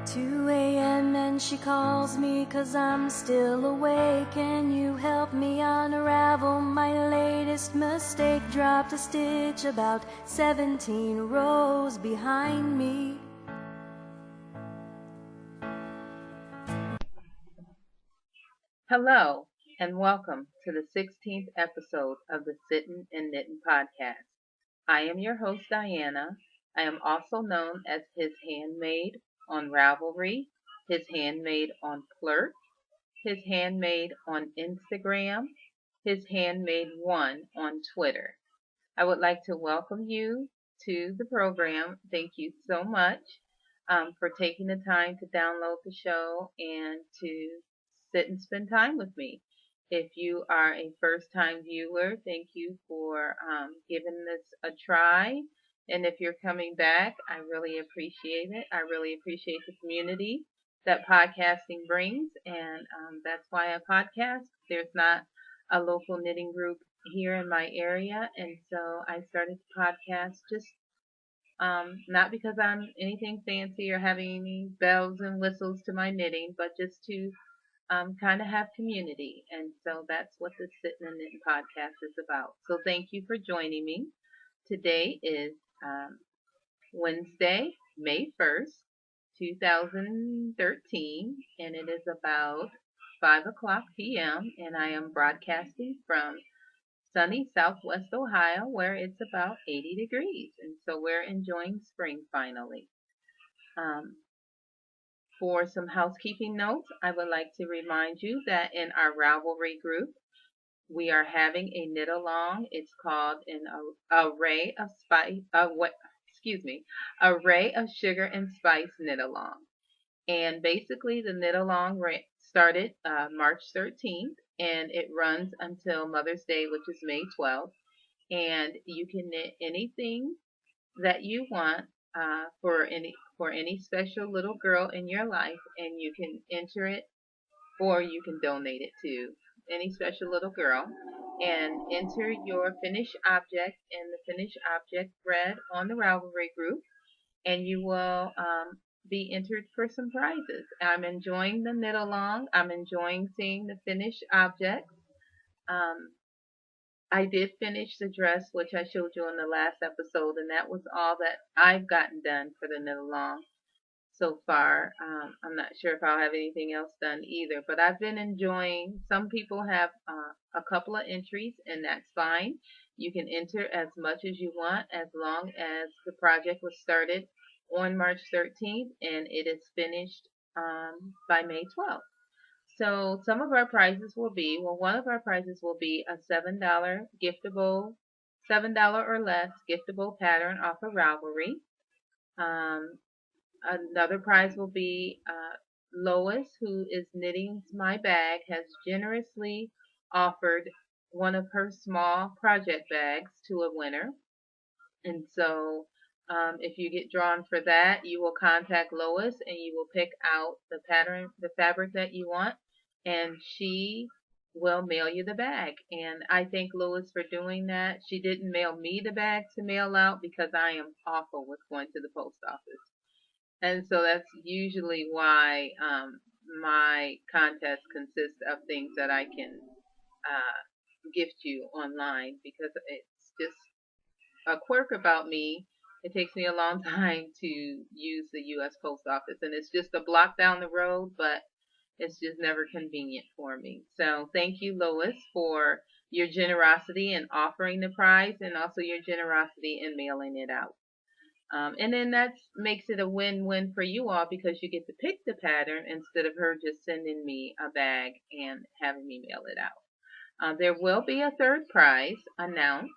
2 a.m. and she calls me 'cause I'm still awake. Can you help me unravel my latest mistake? Dropped a stitch about 17 rows behind me. Hello, and welcome to the 16th episode of the Sittin and Knittin podcast. I am your host, Dianna. I am also known as His Handmaid on Ravelry, His Handmaid on Flirt, His Handmaid on Instagram, His Handmaid 1 on Twitter. I would like to welcome you to the program. Thank you so much for taking the time to download the show and to sit and spend time with me. If you are a first-time viewer, thank you for giving this a try. And if you're coming back, I really appreciate it. I really appreciate the community that podcasting brings, and that's why I podcast. There's not a local knitting group here in my area, and so I started the podcast just not because I'm anything fancy or having any bells and whistles to my knitting, but just to kind of have community. And so that's what the Sittin' and Knittin' podcast is about. So thank you for joining me. Today is Wednesday, May 1st, 2013, and it is about 5 o'clock p.m., and I am broadcasting from sunny Southwest Ohio, where it's about 80 degrees, and so we're enjoying spring finally. For some housekeeping notes, I would like to remind you that in our Ravelry group, we are having a knit along. It's called an array of array of sugar and spice knit along. And basically, the knit along started March 13th, and it runs until Mother's Day, which is May 12th. And you can knit anything that you want for any special little girl in your life, and you can enter it or you can donate it to any special little girl, and enter your finished object in the finished object thread on the Ravelry group, and you will be entered for some prizes. I'm enjoying the knit along. I'm enjoying seeing the finished objects. I did finish the dress, which I showed you in the last episode, and that was all that I've gotten done for the knit along so far. I'm not sure if I'll have anything else done either, but I've been enjoying. Some people have a couple of entries, and that's fine. You can enter as much as you want as long as the project was started on March 13th and it is finished by May 12th. So some of our prizes will be, one of our prizes will be a $7 giftable, $7 or less giftable pattern off of Ravelry. Another prize will be Lois, who is knitting my bag, has generously offered one of her small project bags to a winner. And so if you get drawn for that, you will contact Lois and you will pick out the pattern, the fabric that you want, and she will mail you the bag. And I thank Lois for doing that. She didn't mail me the bag to mail out because I am awful with going to the post office. And so that's usually why my contest consists of things that I can gift you online, because it's just a quirk about me. It takes me a long time to use the U.S. Post Office, and it's just a block down the road, but it's just never convenient for me. So thank you, Lois, for your generosity in offering the prize and also your generosity in mailing it out. And then that makes it a win-win for you all because you get to pick the pattern instead of her just sending me a bag and having me mail it out. There will be a third prize announced.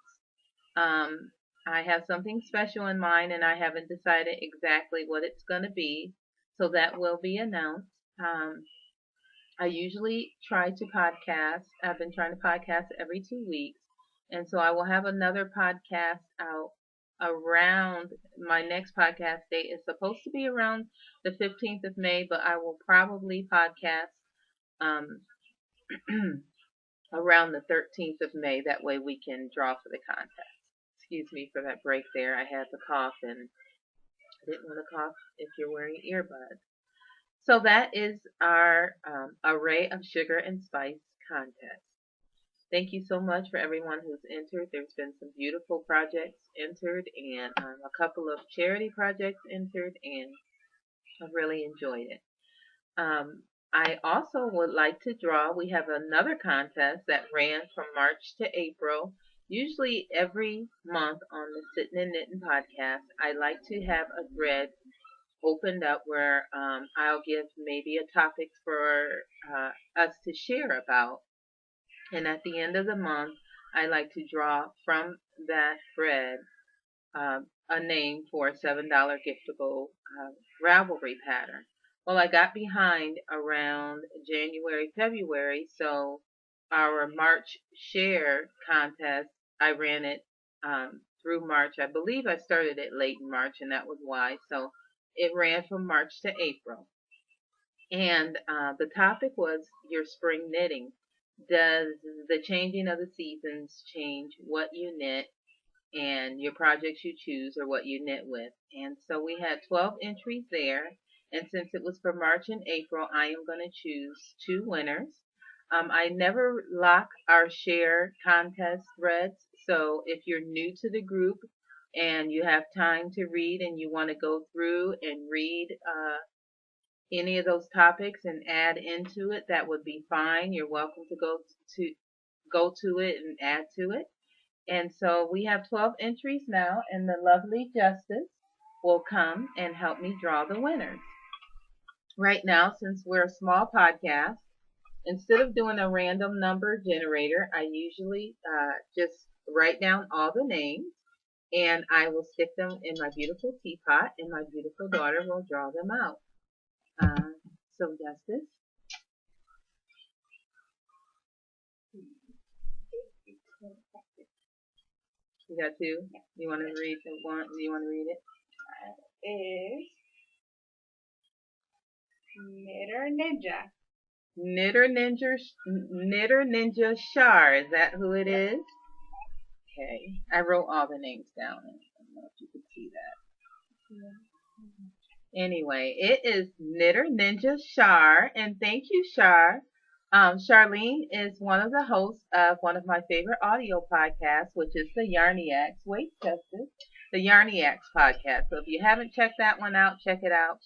I have something special in mind and I haven't decided exactly what it's going to be, so that will be announced. I usually try to podcast. I've been trying to podcast every 2 weeks, and so I will have another podcast out around, my next podcast date is supposed to be around the 15th of May, but I will probably podcast around the 13th of May. That way we can draw for the contest. Excuse me for that break there. I had to cough and I didn't want to cough if you're wearing earbuds. So that is our array of sugar and spice contest. Thank you so much for everyone who's entered. There's been some beautiful projects entered and a couple of charity projects entered, and I've really enjoyed it. Um, I also would like to draw. We have another contest that ran from March to April. Usually every month on the Sittin and Knittin podcast, I like to have a thread opened up where I'll give maybe a topic for us to share about. And at the end of the month, I like to draw from that thread a name for a $7 giftable Ravelry pattern. Well, I got behind around January, February, so our March share contest, I ran it through March. I believe I started it late in March, and that was why. So it ran from March to April. And the topic was your spring knitting. Does the changing of the seasons change what you knit and your projects you choose or what you knit with? And so we had 12 entries there. And since it was for March and April, I am going to choose 2 winners. I never lock our share contest threads. So if you're new to the group and you have time to read and you want to go through and read any of those topics and add into it, that would be fine. You're welcome to go to it and add to it. And so we have 12 entries now, and the lovely Justice will come and help me draw the winners. Right now, since we're a small podcast, instead of doing a random number generator, I usually just write down all the names, and I will stick them in my beautiful teapot, and my beautiful daughter will draw them out. So Justice. You got 2? You want to read the one? Do you want to read it? Is Knitter Ninja. Knitter Ninja Shar. Is that who it is? Okay. I wrote all the names down. I don't know if you can see that. Anyway, it is Knitter Ninja Shar, and thank you, Shar. Charlene is one of the hosts of one of my favorite audio podcasts, which is the Yarniacs. Wait, Justice. The Yarniacs podcast. So if you haven't checked that one out, check it out.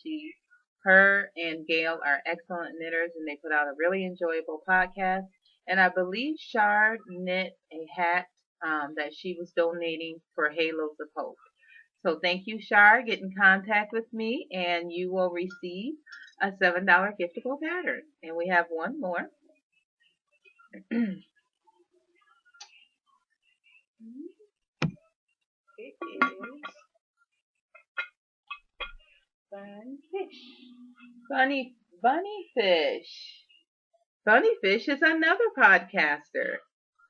Her and Gail are excellent knitters, and they put out a really enjoyable podcast. And I believe Shar knit a hat that she was donating for Halos of Hope. So thank you, Shar. Get in contact with me, and you will receive a $7 giftable pattern. And we have one more. It is Bunny Fish. Bunny Fish is another podcaster.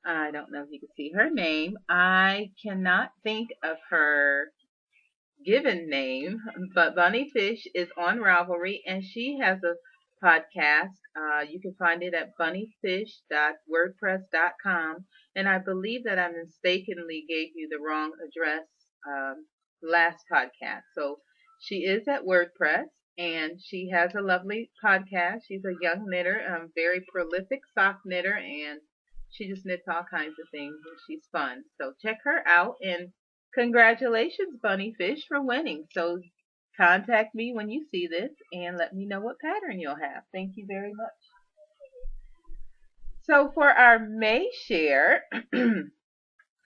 I don't know if you can see her name. I cannot think of her given name, but Bunny Fish is on Ravelry, and she has a podcast. You can find it at bunnyfish.wordpress.com, and I believe that I mistakenly gave you the wrong address last podcast. So she is at WordPress, and she has a lovely podcast. She's a young knitter, very prolific sock knitter, and she just knits all kinds of things, and she's fun. So check her out, and congratulations, Bunny Fish, for winning. So contact me when you see this and let me know what pattern you'll have. Thank you very much. So for our May share,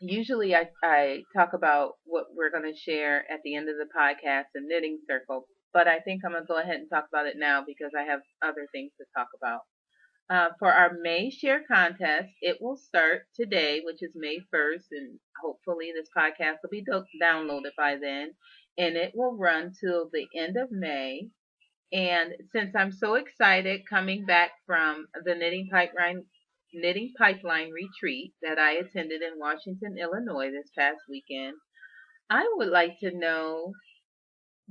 usually I talk about what we're going to share at the end of the podcast, the knitting circle, but I think I'm going to go ahead and talk about it now because I have other things to talk about. For our May share contest, it will start today, which is May 1st, and hopefully this podcast will be downloaded by then, and it will run till the end of May. And since I'm so excited coming back from the Knitting Pipeline retreat that I attended in Washington, Illinois this past weekend, I would like to know,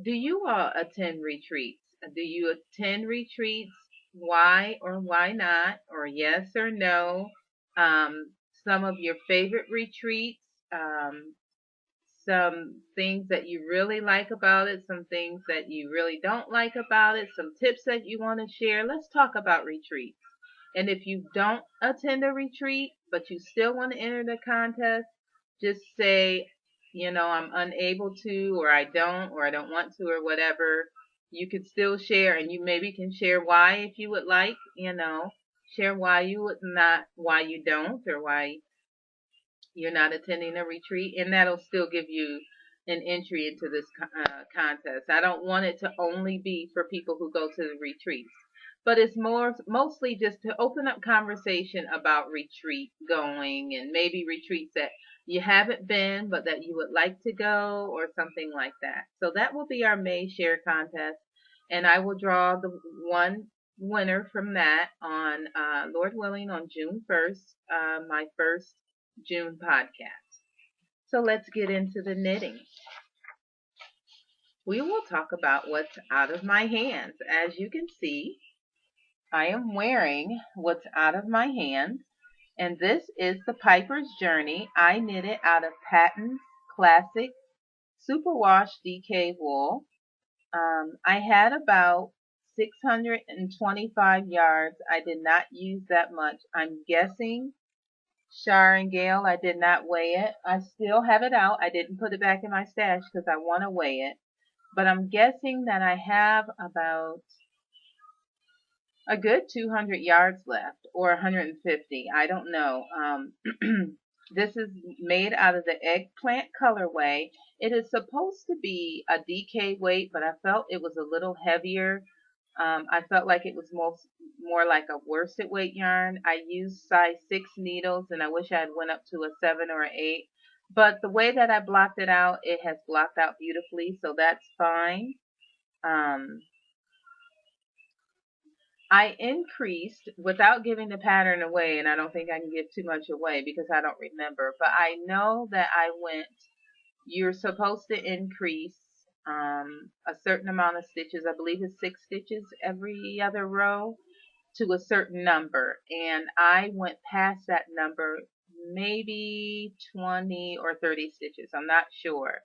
do you all attend retreats? Do you attend retreats? Why or why not? Or yes or no? Some of your favorite retreats. some things that you really like about it, some things that you really don't like about it, some tips that you want to share. Let's talk about retreats. And if you don't attend a retreat, but you still want to enter the contest, just say, I'm unable to, or I don't want to, or whatever. You could still share, and you maybe can share why if you would like, share why you would not, why you don't, or why you're not attending a retreat, and that'll still give you an entry into this contest. I don't want it to only be for people who go to the retreats, but it's mostly just to open up conversation about retreat going, and maybe retreats that you haven't been but that you would like to go, or something like that. So that will be our May share contest, and I will draw the one winner from that on Lord willing on June 1st, my first June podcast. So let's get into the knitting. We will talk about what's out of my hands. As you can see, I am wearing what's out of my hands, and this is the Piper's Journey. I knit it out of Patton's Classic Superwash DK wool. I had about 625 yards. I did not use that much. I'm guessing Shar and Gail, I did not weigh it. I still have it out. I didn't put it back in my stash because I want to weigh it. But I'm guessing that I have about a good 200 yards left, or 150. I don't know. This is made out of the eggplant colorway. It is supposed to be a DK weight, but I felt it was a little heavier. I felt like it was more like a worsted weight yarn. I used size 6 needles, and I wish I had went up to a 7 or an 8. But the way that I blocked it out, it has blocked out beautifully, so that's fine. I increased without giving the pattern away, and I don't think I can give too much away because I don't remember. But I know that you're supposed to increase a certain amount of stitches. I believe it's 6 stitches every other row to a certain number. And I went past that number, maybe 20 or 30 stitches. I'm not sure.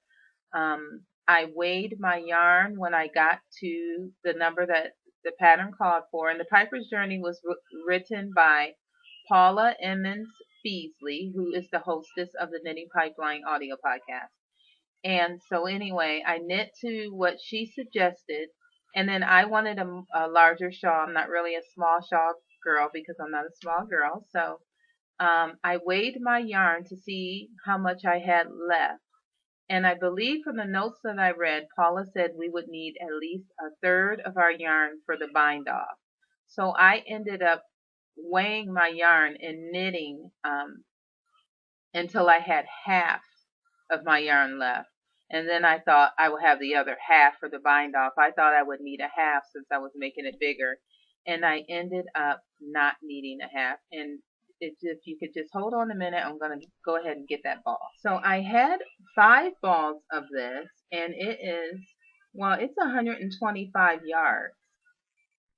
I weighed my yarn when I got to the number that the pattern called for. And the Piper's Journey was written by Paula Emmons Beasley, who is the hostess of the Knitting Pipeline audio podcast. And so anyway, I knit to what she suggested, and then I wanted a larger shawl. I'm not really a small shawl girl because I'm not a small girl. So I weighed my yarn to see how much I had left. And I believe from the notes that I read, Paula said we would need at least a third of our yarn for the bind off. So I ended up weighing my yarn and knitting until I had half of my yarn left. And then I thought I would have the other half for the bind off. I thought I would need a half since I was making it bigger. And I ended up not needing a half. And if you could just hold on a minute, I'm going to go ahead and get that ball. So I had 5 balls of this, and it's 125 yards.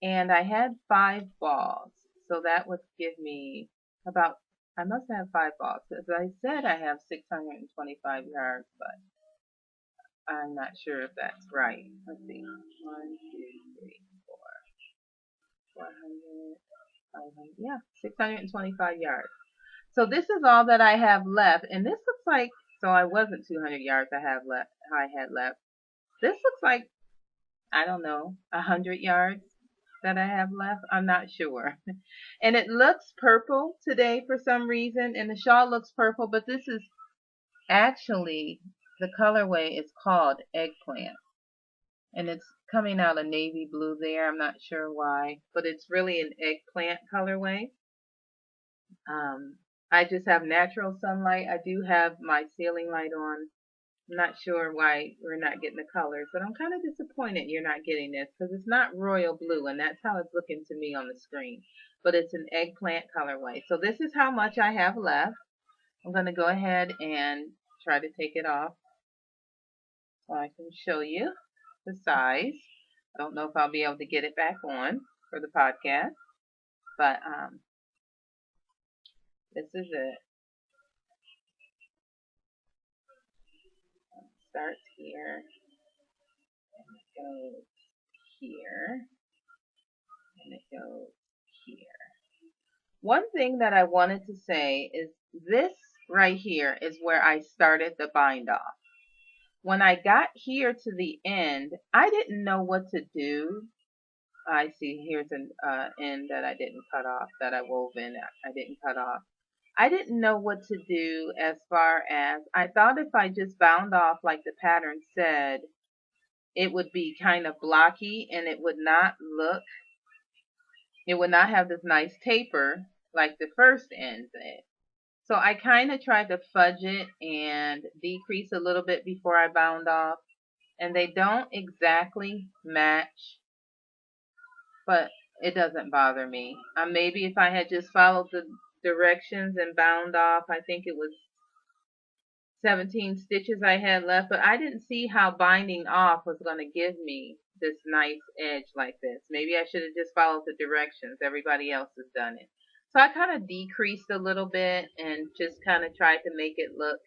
And I had 5 balls. So that would give me I must have 5 balls. As I said, I have 625 yards, but I'm not sure if that's right. Let's see. 1, 2, 3, 4, 400, 500. Yeah, 625 yards. So this is all that I have left, and this looks like, so I wasn't 200 yards I had left. This looks like, I don't know, 100 yards that I have left. I'm not sure. And it looks purple today for some reason, and the shawl looks purple, but this is actually, the colorway is called Eggplant, and it's coming out a navy blue there. I'm not sure why, but it's really an eggplant colorway. I just have natural sunlight. I do have my ceiling light on. I'm not sure why we're not getting the colors, but I'm kind of disappointed you're not getting this because it's not royal blue, and that's how it's looking to me on the screen. But it's an eggplant colorway. So this is how much I have left. I'm going to go ahead and try to take it off so I can show you the size. I don't know if I'll be able to get it back on for the podcast, but this is it. starts here and it goes here and it goes here. One thing that I wanted to say is this right here is where I started the bind off. When I got here to the end, I didn't know what to do. I see here's an end that I didn't cut off, that I wove in, I didn't cut off. I didn't know what to do as far as, I thought if I just bound off like the pattern said, it would be kind of blocky and it would not have this nice taper like the first end did. So I kind of tried to fudge it and decrease a little bit before I bound off. And they don't exactly match, but it doesn't bother me. Maybe if I had just followed the directions and bound off, I think it was 17 stitches I had left, but I didn't see how binding off was going to give me this nice edge like this. Maybe I should have just followed the directions. Everybody else has done it. So I kind of decreased a little bit and just kind of tried to make it look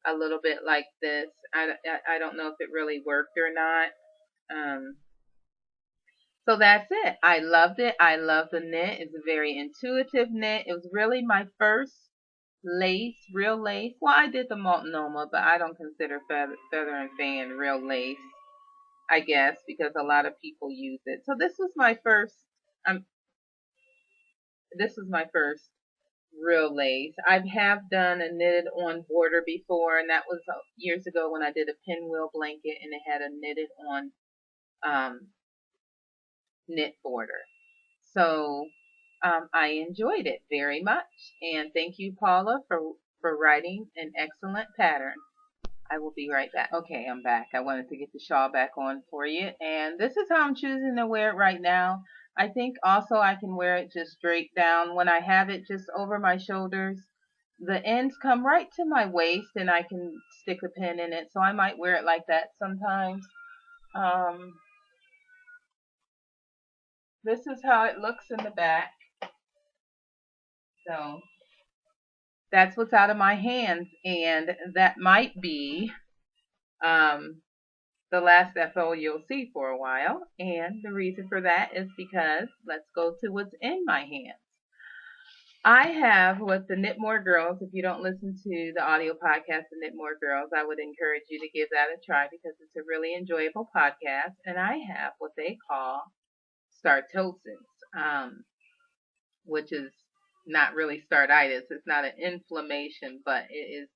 a little bit like this. I don't know if it really worked or not. So that's it. I loved it. I love the knit. It's a very intuitive knit. It was really my first lace, real lace. Well, I did the multnomah, but I don't consider feather and fan real lace, I guess, because a lot of people use it. So this was my first real lace. I have done a knitted on border before, and that was years ago when I did a pinwheel blanket and it had a knitted on knit border. So I enjoyed it very much, and thank you, Paula, for writing an excellent pattern. I will be right back. Okay, I'm back. I wanted to get the shawl back on for you, and this is how I'm choosing to wear it right now. I think also I can wear it just straight down. When I have it just over my shoulders, the ends come right to my waist, and I can stick a pin in it, so I might wear it like that sometimes. This is how it looks in the back. So that's what's out of my hands, and that might be the last FO you'll see for a while. And the reason for that is because let's go to what's in my hands. I have with the Knitmore Girls. If you don't listen to the audio podcast, the Knitmore Girls, I would encourage you to give that a try because it's a really enjoyable podcast. And I have what they call startosins, which is not really startitis. It's not an inflammation, but it is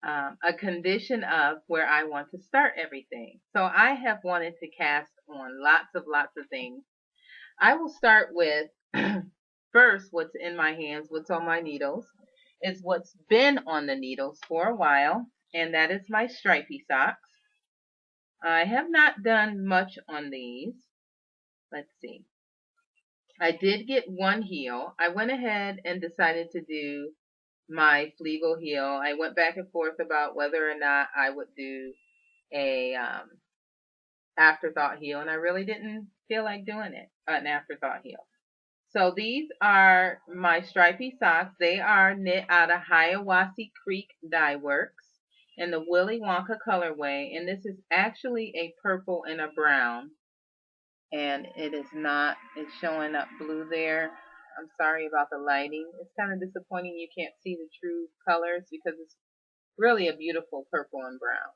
a condition of where I want to start everything. So I have wanted to cast on lots of things. I will start with first what's in my hands, what's on my needles, is what's been on the needles for a while, and that is my stripy socks. I have not done much on these. Let's see. I did get one heel. I went ahead and decided to do my Flegel heel. I went back and forth about whether or not I would do a afterthought heel, and I really didn't feel like doing it, an afterthought heel. So these are my stripy socks. They are knit out of Hiawassee Creek Dye Works in the Willy Wonka colorway, and this is actually a purple and a brown. And it is not, it's showing up blue there. I'm sorry about the lighting. It's kind of disappointing you can't see the true colors because it's really a beautiful purple and brown.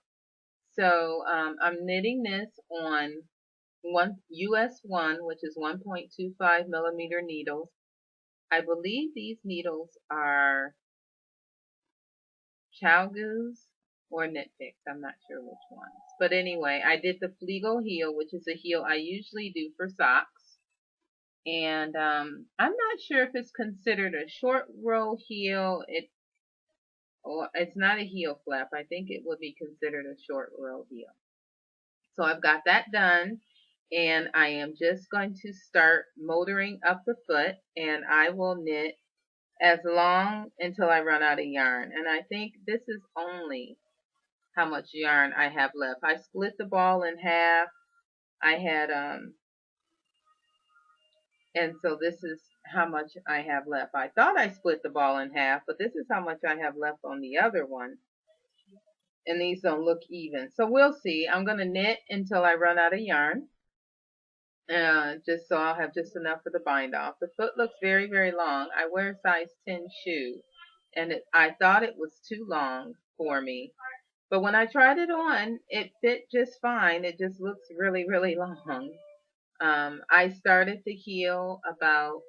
So I'm knitting this on US 1, which is 1.25 millimeter needles. I believe these needles are Chalgoos or Knit Picks. I'm not sure which ones. But anyway, I did the Flegel heel, which is a heel I usually do for socks. And I'm not sure if it's considered a short row heel. It's not a heel flap. I think it would be considered a short row heel. So I've got that done, and I am just going to start motoring up the foot, and I will knit as long until I run out of yarn. And I think this is only how much yarn I have left. I split the ball in half. I had and so this is how much I have left. I thought I split the ball in half, but this is how much I have left on the other one. and these don't look even. So we'll see. I'm going to knit until I run out of yarn. Just so I'll have just enough for the bind off. The foot looks very, very long. I wear a size 10 shoe, and I thought it was too long for me. But when I tried it on, it fit just fine. It just looks really, really long. I started to heel about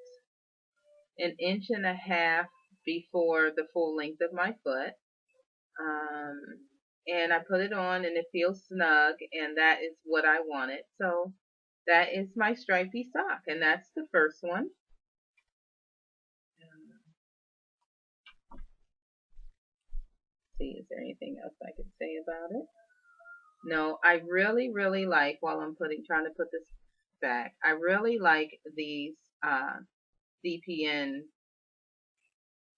an inch and a half before the full length of my foot. Um, and I put it on and it feels snug, and that is what I wanted. So that is my stripy sock, and that's the first one. See, is there anything else I can say about it? No, I really, really like, while I'm trying to put this back, I really like these DPN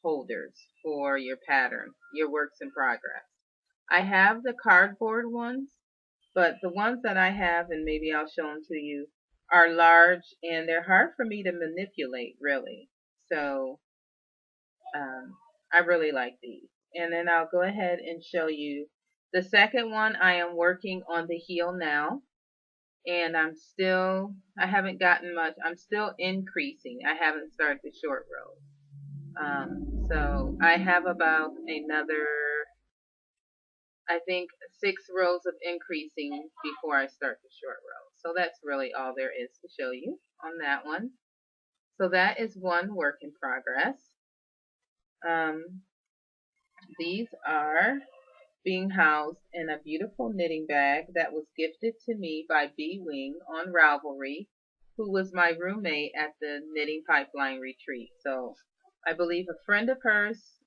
holders for your pattern, your works in progress. I have the cardboard ones, but the ones that I have, and maybe I'll show them to you, are large and they're hard for me to manipulate, really. So I really like these. And then I'll go ahead and show you the second one. I am working on the heel now, and I haven't gotten much. I'm still increasing. I haven't started the short row. So I have about another, I think, 6 rows of increasing before I start the short row. So that's really all there is to show you on that one. So that is one work in progress. These are being housed in a beautiful knitting bag that was gifted to me by B Wing on Ravelry, who was my roommate at the Knitting Pipeline retreat. So I believe a friend of hers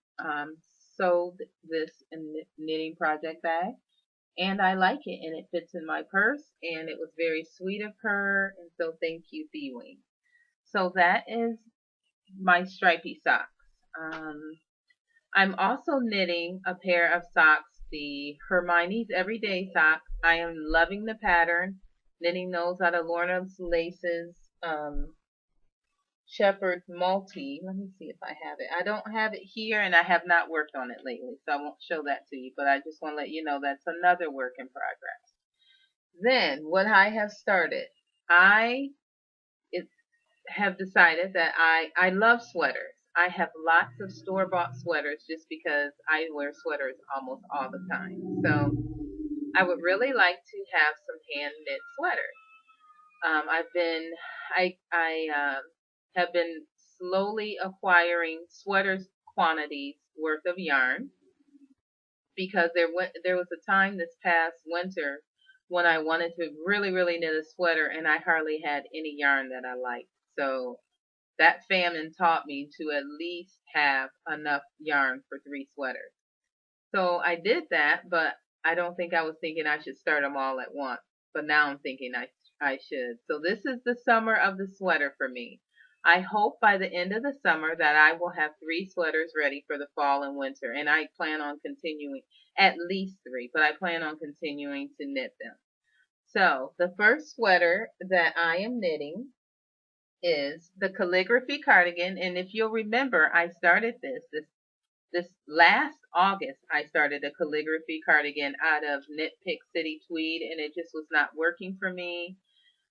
sold this knitting project bag, and I like it, and it fits in my purse, and it was very sweet of her, and so thank you, B Wing. So that is my stripy socks. I'm also knitting a pair of socks, the Hermione's Everyday socks. I am loving the pattern, knitting those out of Lorna's Laces Shepherd Multi. Let me see if I have it. I don't have it here, and I have not worked on it lately, so I won't show that to you, but I just want to let you know that's another work in progress. Then, what I have started, I have decided that I love sweaters. I have lots of store-bought sweaters just because I wear sweaters almost all the time. So I would really like to have some hand knit sweaters. I have been slowly acquiring sweaters quantities worth of yarn, because there was a time this past winter when I wanted to really, really knit a sweater, and I hardly had any yarn that I liked. So that famine taught me to at least have enough yarn for 3 sweaters. So I did that, but I don't think I was thinking I should start them all at once. But now I'm thinking I should. So this is the summer of the sweater for me. I hope by the end of the summer that I will have 3 sweaters ready for the fall and winter. And I plan on continuing, at least 3, but I plan on continuing to knit them. So the first sweater that I am knitting is the calligraphy cardigan, and if you'll remember, I started this last August. I started a calligraphy cardigan out of Knit Pick City tweed, and it just was not working for me.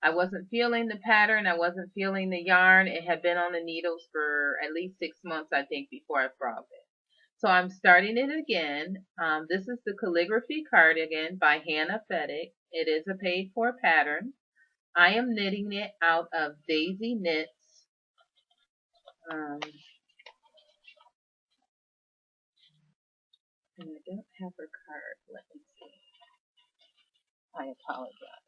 I wasn't feeling the pattern. I wasn't feeling the yarn. It had been on the needles for at least 6 months, I think, before I frogged it. So I'm starting it again. This is the calligraphy cardigan by Hannah Fettig. It is a paid for pattern. I am knitting it out of Daisy Knits. And I don't have her card. Let me see. I apologize.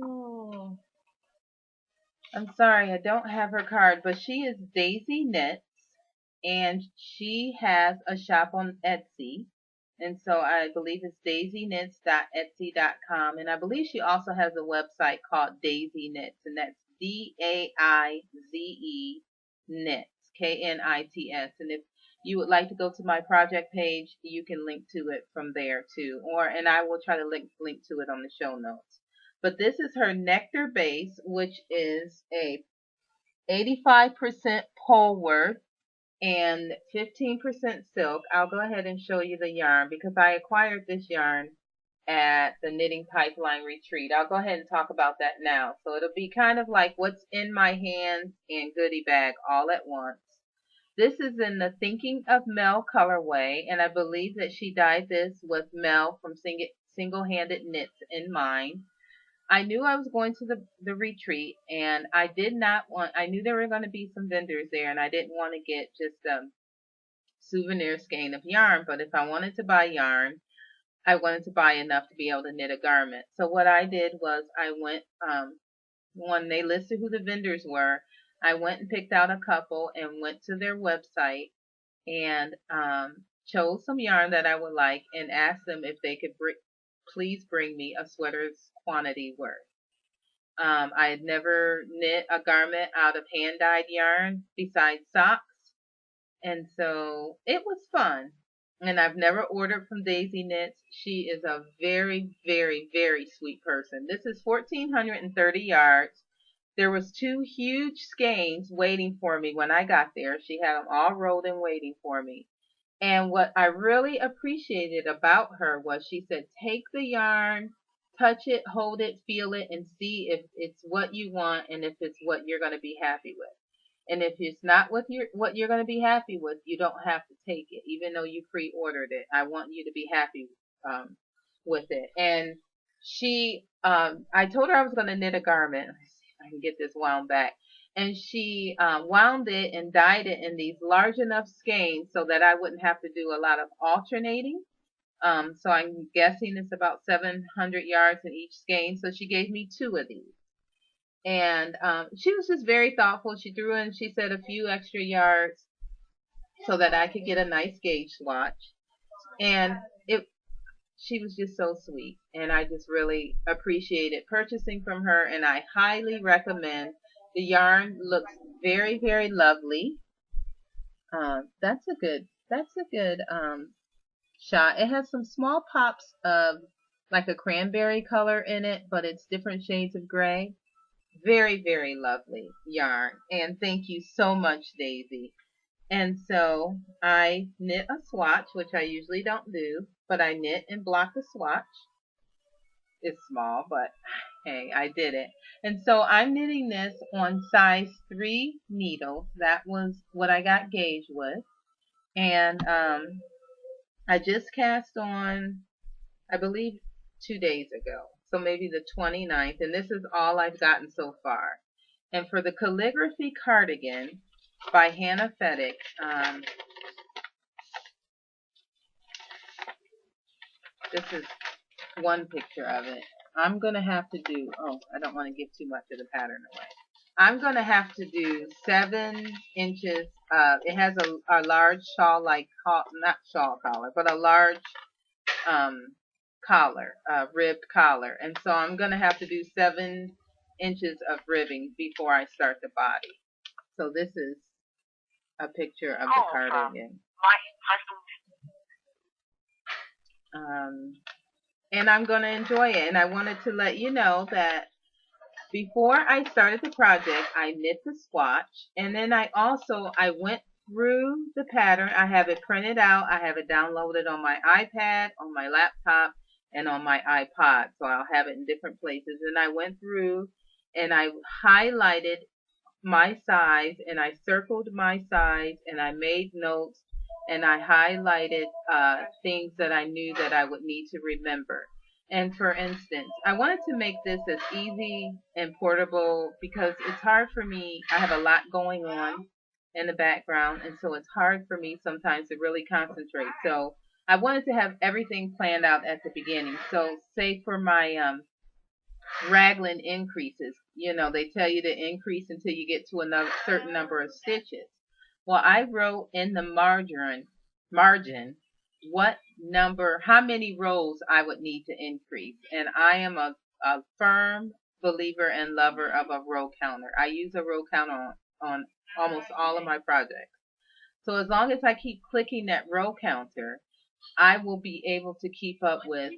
Oh, I'm sorry, I don't have her card, but she is Daisy Knits, and she has a shop on Etsy. And so I believe it's daisyknits.etsy.com. And I believe she also has a website called Daisy Knits, and that's DAIZE Knits, KNITS. And if you would like to go to my project page, you can link to it from there too. And I will try to link to it on the show notes. But this is her nectar base, which is a 85% poleward, and 15% silk. I'll go ahead and show you the yarn because I acquired this yarn at the Knitting Pipeline Retreat. I'll go ahead and talk about that now. So it'll be kind of like what's in my hands and goodie bag all at once. This is in the Thinking of Mel colorway, and I believe that she dyed this with Mel from Single-Handed Knits in mind. I knew I was going to the retreat, and I knew there were going to be some vendors there, and I didn't want to get just a souvenir skein of yarn, but if I wanted to buy yarn, I wanted to buy enough to be able to knit a garment. So what I did was I went, when they listed who the vendors were, I went and picked out a couple and went to their website and chose some yarn that I would like and asked them if they could please bring me a sweater's quantity worth. I had never knit a garment out of hand-dyed yarn besides socks, and so it was fun. And I've never ordered from Daisy Knits. She is a very, very, very sweet person. This is 1,430 yards. There was 2 huge skeins waiting for me when I got there. She had them all rolled and waiting for me. And what I really appreciated about her was she said, take the yarn, touch it, hold it, feel it, and see if it's what you want and if it's what you're going to be happy with. And if it's not what you're going to be happy with, you don't have to take it, even though you pre-ordered it. I want you to be happy with it. And I told her I was going to knit a garment. Let's see if I can get this wound back. And she wound it and dyed it in these large enough skeins so that I wouldn't have to do a lot of alternating. So I'm guessing it's about 700 yards in each skein. So she gave me 2 of these. And she was just very thoughtful. She threw in, she said, a few extra yards so that I could get a nice gauge swatch. And she was just so sweet. And I just really appreciated purchasing from her. And I highly recommend. The yarn looks very, very lovely. That's a good shot. It has some small pops of like a cranberry color in it, but it's different shades of gray. Very, very lovely yarn. And thank you so much, Daisy. And so I knit a swatch, which I usually don't do, but I knit and block the swatch. It's small, but hey, I did it. And so I'm knitting this on size 3 needles. That was what I got gauged with. And I just cast on, I believe, 2 days ago. So maybe the 29th. And this is all I've gotten so far. And for the calligraphy cardigan by Hannah Feddick, this is one picture of it. I'm going to have to do, I don't want to give too much of the pattern away. I'm going to have to do 7 inches. It has a large shawl-like, not shawl collar, but a large collar, ribbed collar. And so I'm going to have to do 7 inches of ribbing before I start the body. So this is a picture of the cardigan. And I'm going to enjoy it. And I wanted to let you know that before I started the project, I knit the swatch. And then I went through the pattern. I have it printed out. I have it downloaded on my iPad, on my laptop, and on my iPod. So I'll have it in different places. And I went through and I highlighted my size and I circled my size and I made notes and I highlighted things that I knew that I would need to remember. And for instance, I wanted to make this as easy and portable because it's hard for me. I have a lot going on in the background, and so it's hard for me sometimes to really concentrate. So I wanted to have everything planned out at the beginning. So say for my raglan increases, they tell you to increase until you get to a certain number of stitches. Well, I wrote in the margin how many rows I would need to increase. And I am a firm believer and lover of a row counter. I use a row counter on almost all of my projects. So as long as I keep clicking that row counter, I will be able to keep up with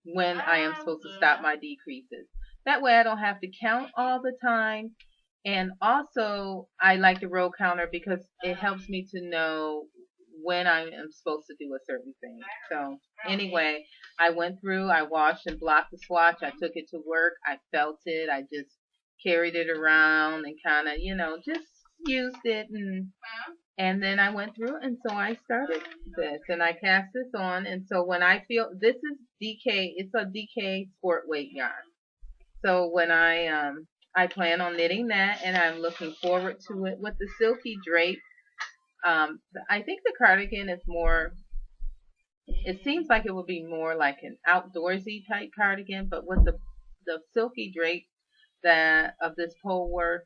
when I am supposed to stop my decreases. That way I don't have to count all the time. And also, I like the row counter because it helps me to know when I am supposed to do a certain thing. So anyway, I went through, I washed and blocked the swatch. I took it to work. I felt it. I just carried it around and kind of, just used it, and then I went through, and so I started this, and I cast this on. And so when I feel, this is DK, it's a DK sport weight yarn. So when I plan on knitting that, and I'm looking forward to it with the silky drape. I think the cardigan is more. It seems like it would be more like an outdoorsy type cardigan, but with the silky drape that of this Polworth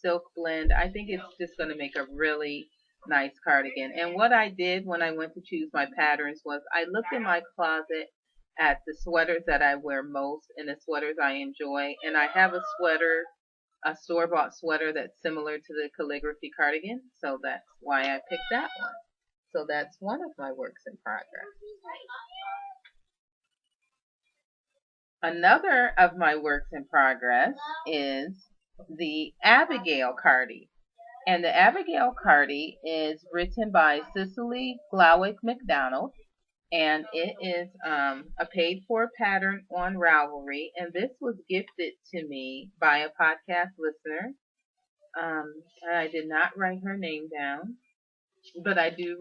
silk blend, I think it's just going to make a really nice cardigan. And what I did when I went to choose my patterns was I looked in my closet at the sweaters that I wear most and the sweaters I enjoy, and I have a sweater, a store-bought sweater that's similar to the calligraphy cardigan, so that's why I picked that one. So that's one of my works in progress. Another of my works in progress is the Abigail Cardi. And the Abigail Cardi is written by Cicely Glowick McDonald. And it is a paid for pattern on Ravelry. And this was gifted to me by a podcast listener. I did not write her name down, but I do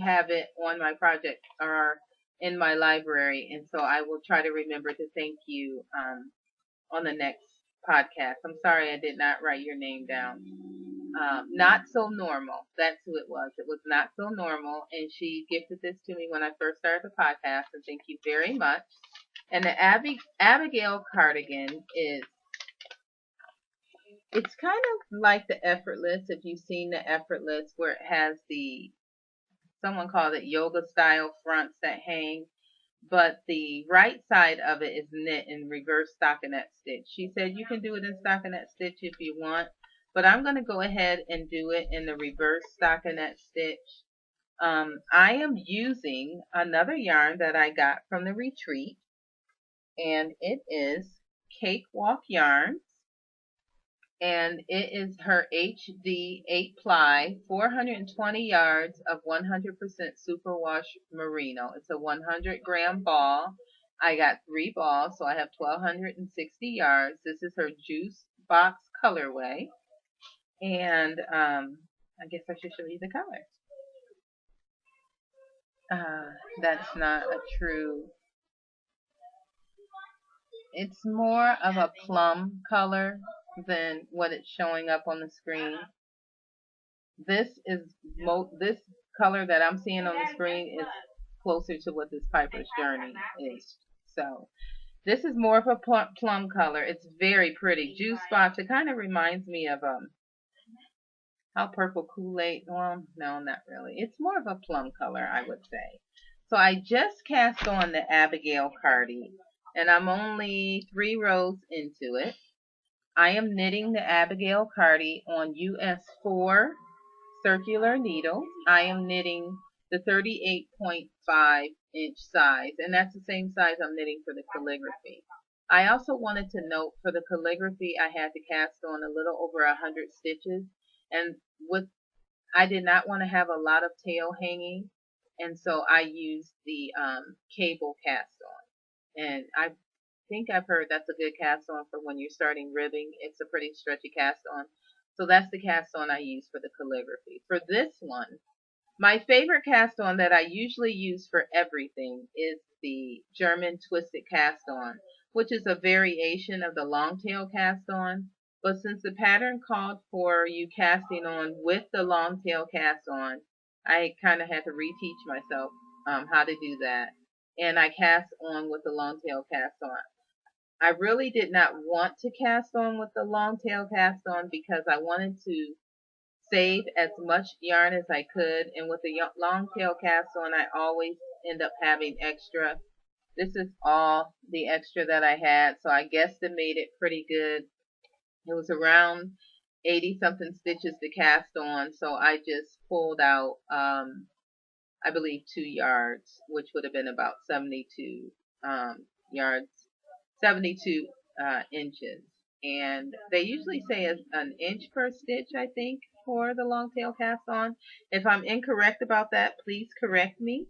have it on my project or in my library, and so I will try to remember to thank you on the next podcast. I'm sorry I did not write your name down. Not So Normal. That's who it was. It was Not So Normal, and she gifted this to me when I first started the podcast, and thank you very much. And the Abigail cardigan it's kind of like the Effortless, if you've seen the Effortless, where it has someone called it yoga style fronts that hang, but the right side of it is knit in reverse stockinette stitch. She said you can do it in stockinette stitch if you want, but I'm going to go ahead and do it in the reverse stockinette stitch. I am using another yarn that I got from the retreat, and it is Cakewalk Yarns. And it is her HD 8 ply, 420 yards of 100% superwash merino. It's a 100-gram ball. I got 3 balls, so I have 1,260 yards. This is her juice box colorway. And I guess I should show you the color. That's not a true. It's more of a plum color than what it's showing up on the screen. This color that I'm seeing on the screen is closer to what this Piper's Journey is. So this is more of a plum color. It's very pretty. Juice spots. It kind of reminds me of how purple Kool-Aid. Well, no, not really. It's more of a plum color, I would say. So I just cast on the Abigail Cardi, and I'm only 3 rows into it. I am knitting the Abigail Cardi on US 4 circular needles. I am knitting the 38.5 inch size, and that's the same size I'm knitting for the calligraphy. I also wanted to note for the calligraphy I had to cast on a little over 100 stitches, and I did not want to have a lot of tail hanging, and so I used the cable cast on. And I think I've heard that's a good cast on for when you're starting ribbing. It's a pretty stretchy cast on. So that's the cast on I use for the calligraphy. For this one, my favorite cast on that I usually use for everything is the German twisted cast on, which is a variation of the long tail cast on. But since the pattern called for you casting on with the long tail cast on, I kind of had to reteach myself how to do that. And I cast on with the long tail cast on. I really did not want to cast on with the long tail cast on because I wanted to save as much yarn as I could, and with the long tail cast on I always end up having extra. This is all the extra that I had, so I guesstimated it pretty good. It was around 80 something stitches to cast on, so I just pulled out I believe 2 yards, which would have been about 72 yards, 72 inches. and they usually say an inch per stitch, I think, for the long tail cast on. If I'm incorrect about that, please correct me.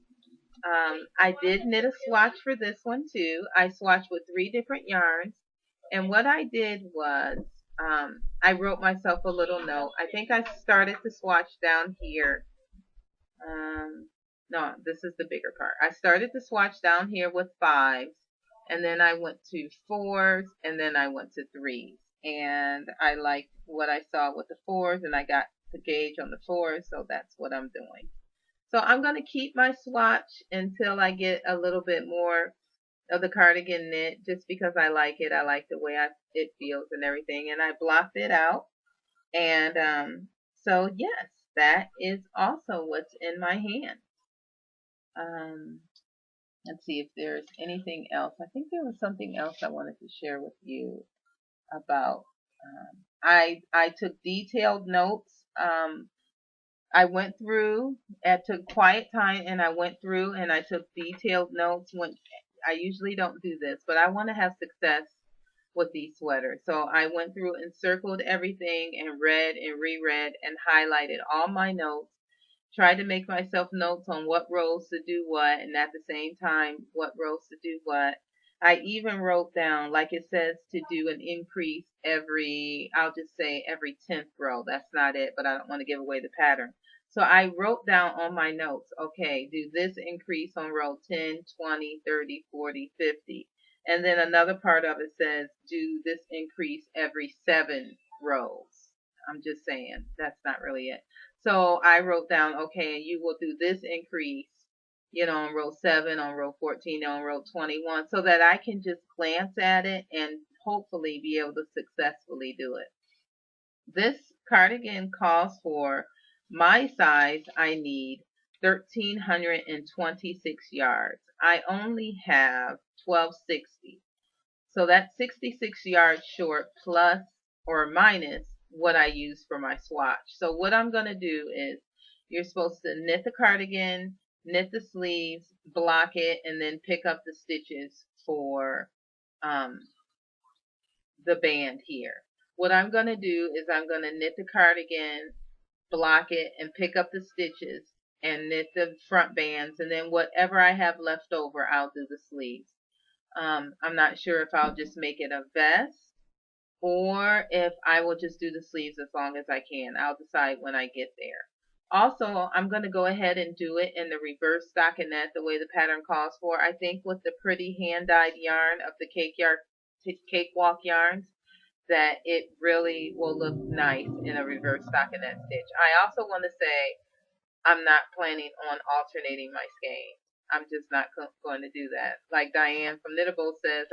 I did knit a swatch for this one too. I swatched with 3 different yarns, and what I did was I wrote myself a little note. I think I started the swatch down here. No, this is the bigger part. I started the swatch down here with 5s, and then I went to 4s, and then I went to 3s. And I liked what I saw with the 4s, and I got the gauge on the 4s, so that's what I'm doing. So I'm going to keep my swatch until I get a little bit more of the cardigan knit, just because I like it. I like the way it feels and everything. And I blocked it out. And so, yes, that is also what's in my hand. Let's see if there's anything else. I think there was something else I wanted to share with you about. I took detailed notes. I went through, I took quiet time, and I went through and I took detailed notes. I usually don't do this, but I want to have success with these sweaters. So I went through and circled everything and read and reread and highlighted all my notes. Tried to make myself notes on what rows to do what, and at the same time, what rows to do what. I even wrote down, like it says, to do an increase every, I'll just say every 10th row. That's not it, but I don't want to give away the pattern. So I wrote down on my notes, okay, do this increase on row 10, 20, 30, 40, 50. And then another part of it says, do this increase every 7 rows. I'm just saying, that's not really it. So I wrote down, okay, you will do this increase, on row 7, on row 14, on row 21, so that I can just glance at it and hopefully be able to successfully do it. This cardigan calls for my size. I need 1,326 yards. I only have 1260. So that's 66 yards short plus or minus what I use for my swatch. So what I'm going to do is, you're supposed to knit the cardigan, knit the sleeves, block it, and then pick up the stitches for the band here. What I'm going to do is I'm going to knit the cardigan, block it, and pick up the stitches and knit the front bands, and then whatever I have left over, I'll do the sleeves. I'm not sure if I'll just make it a vest or if I will just do the sleeves as long as I can. I'll decide when I get there. Also, I'm going to go ahead and do it in the reverse stockinette the way the pattern calls for. I think with the pretty hand-dyed yarn of the cakewalk yarns, that it really will look nice in a reverse stockinette stitch. I also want to say I'm not planning on alternating my skeins. I'm just not going to do that. Like Diane from Knittable says,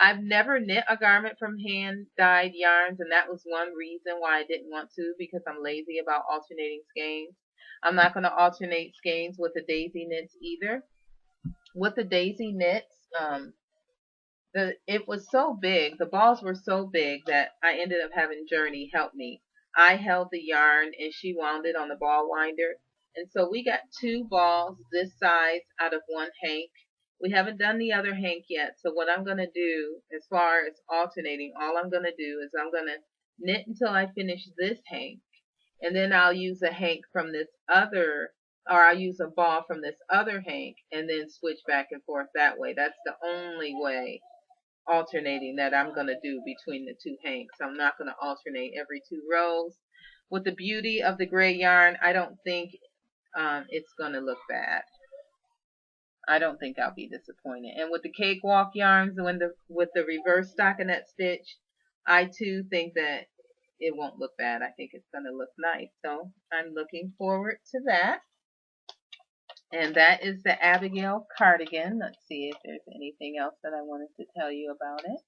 I've never knit a garment from hand-dyed yarns, and that was one reason why I didn't want to, because I'm lazy about alternating skeins. I'm not going to alternate skeins with the daisy knits either. With the daisy knits, it was so big, the balls were so big that I ended up having Journey help me. I held the yarn and she wound it on the ball winder. And so we got 2 balls this size out of 1 hank. We haven't done the other hank yet. So what I'm going to do as far as alternating, all I'm going to do is I'm going to knit until I finish this hank. And then I'll use a hank from this other, or I'll use a ball from this other hank and then switch back and forth that way. That's the only way alternating that I'm going to do between the 2 hanks. I'm not going to alternate every 2 rows. With the beauty of the gray yarn, I don't think it's going to look bad. I don't think I'll be disappointed. And with the cakewalk yarns, with the reverse stockinette stitch, I too think that it won't look bad. I think it's going to look nice. So I'm looking forward to that. And that is the Abigail cardigan. Let's see if there's anything else that I wanted to tell you about it.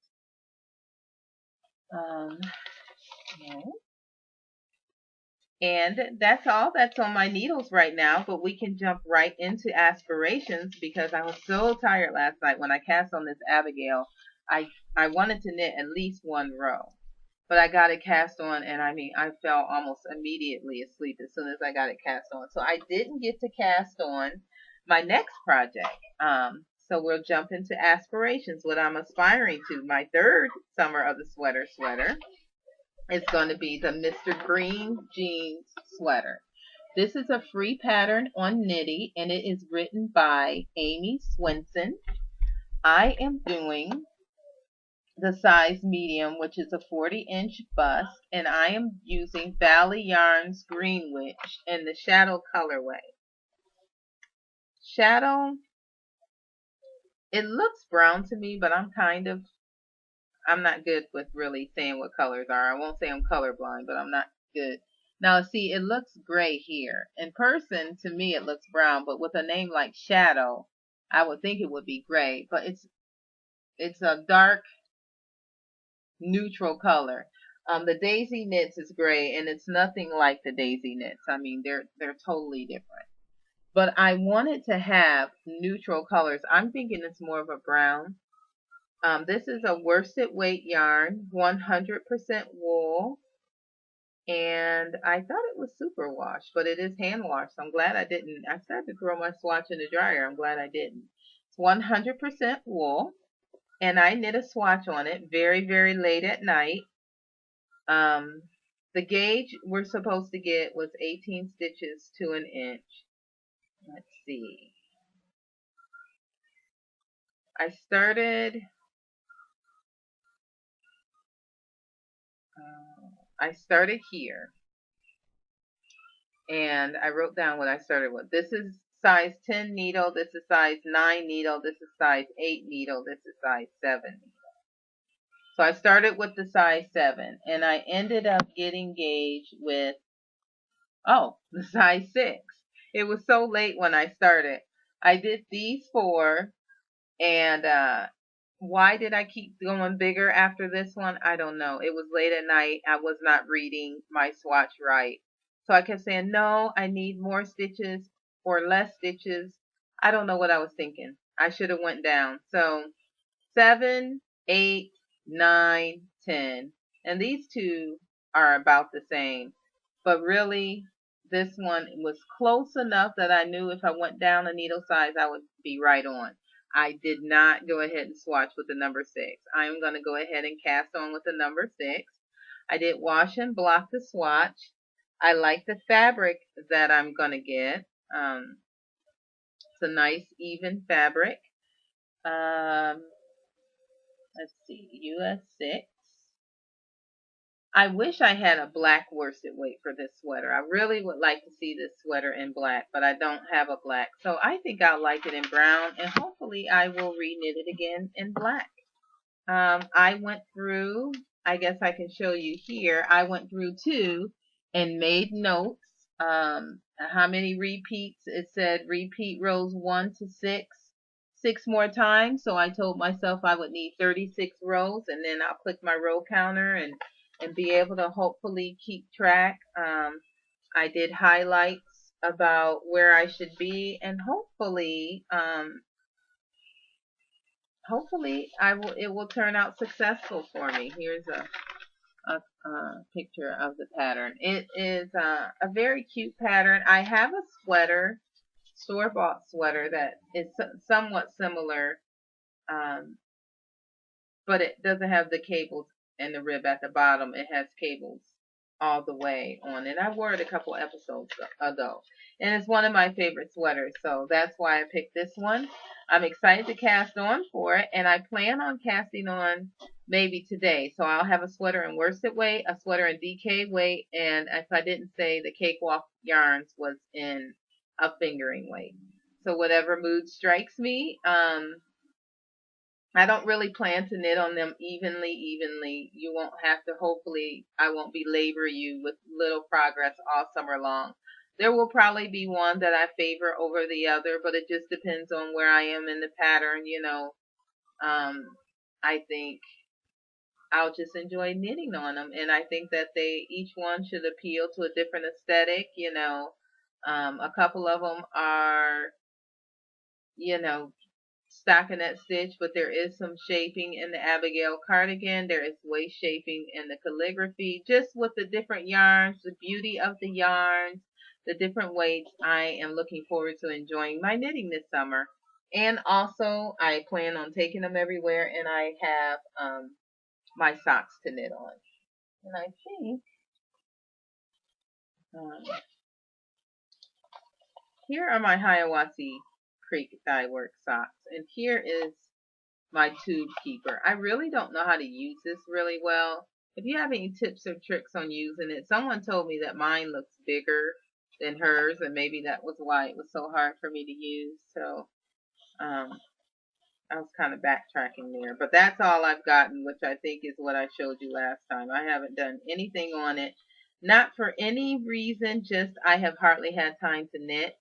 No. And that's all that's on my needles right now, but we can jump right into aspirations because I was so tired last night when I cast on this Abigail. I wanted to knit at least 1 row, but I got it cast on, and I fell almost immediately asleep as soon as I got it cast on. So I didn't get to cast on my next project. So we'll jump into aspirations, what I'm aspiring to. My third summer of the sweater is going to be the Mr. Green Jeans sweater. This is a free pattern on Knitty, and it is written by Amy Swenson. I am doing the size medium, which is a 40-inch bust, and I am using Valley Yarns Greenwich in the Shadow colorway. Shadow, it looks brown to me, but I'm not good with really saying what colors are. I won't say I'm colorblind, but I'm not good. Now, see, it looks gray here. In person, to me, it looks brown, but with a name like Shadow, I would think it would be gray, but it's a dark neutral color. The Daisy Knits is gray, and it's nothing like the Daisy Knits. I mean, they're totally different. But I wanted to have neutral colors. I'm thinking it's more of a brown. This is a worsted weight yarn, 100% wool, and I thought it was super wash, but it is hand washed. So I'm glad I didn't. I started to throw my swatch in the dryer. I'm glad I didn't. It's 100% wool, and I knit a swatch on it very, very late at night. The gauge we're supposed to get was 18 stitches to an inch. Let's see. I started here, and I wrote down what I started with. This is size 10 needle, this is size 9 needle, this is size 8 needle, this is size 7 needle. So I started with the size 7, and I ended up getting gauge with, the size 6. It was so late when I started. I did these 4, and why did I keep going bigger after this one? I don't know. It was late at night. I was not reading my swatch right. So I kept saying, no, I need more stitches or less stitches. I don't know what I was thinking. I should have went down. So 7, 8, 9, 10. And these two are about the same. But really, this one was close enough that I knew if I went down a needle size, I would be right on. I did not go ahead and swatch with the number 6. I'm going to go ahead and cast on with the number 6. I did wash and block the swatch. I like the fabric that I'm going to get. It's a nice even fabric. Let's see, US 6. I wish I had a black worsted weight for this sweater. I really would like to see this sweater in black, but I don't have a black. So I think I'll like it in brown, and hopefully I will re-knit it again in black. I went through, I guess I can show you here, I went through 2 and made notes. How many repeats? It said repeat rows 1 to 6 more times. So I told myself I would need 36 rows, and then I'll click my row counter and be able to hopefully keep track. I did highlights about where I should be, and hopefully it will turn out successful for me. Here's a picture of the pattern. It is a very cute pattern. I have a sweater, store-bought sweater, that is somewhat similar, but it doesn't have the cables and the rib at the bottom. It has cables all the way on it. I wore it a couple episodes ago, and it's one of my favorite sweaters, so that's why I picked this one. I'm excited to cast on for it, and I plan on casting on maybe today. So I'll have a sweater in worsted weight, a sweater in DK weight, and if I didn't say, the Cakewalk Yarns was in a fingering weight. So whatever mood strikes me. I don't really plan to knit on them evenly. You won't have to, hopefully, I won't belabor you with little progress all summer long. There will probably be one that I favor over the other, but it just depends on where I am in the pattern, I think I'll just enjoy knitting on them, and I think that each one should appeal to a different aesthetic, A couple of them are, stockinette stitch, but there is some shaping in the Abigail cardigan. There is waist shaping in the calligraphy. Just with the different yarns, the beauty of the yarns, the different weights, I am looking forward to enjoying my knitting this summer. And also, I plan on taking them everywhere, and I have my socks to knit on. And I think um, here are my Hiawassee Creek dye work socks, and here is my tube keeper. I really don't know how to use this really well. If you have any tips or tricks on using it, someone told me that mine looks bigger than hers, and maybe that was why it was so hard for me to use. So um, I was kind of backtracking there. But that's all I've gotten, which I think is what I showed you last time. I haven't done anything on it. Not for any reason, just I have hardly had time to knit.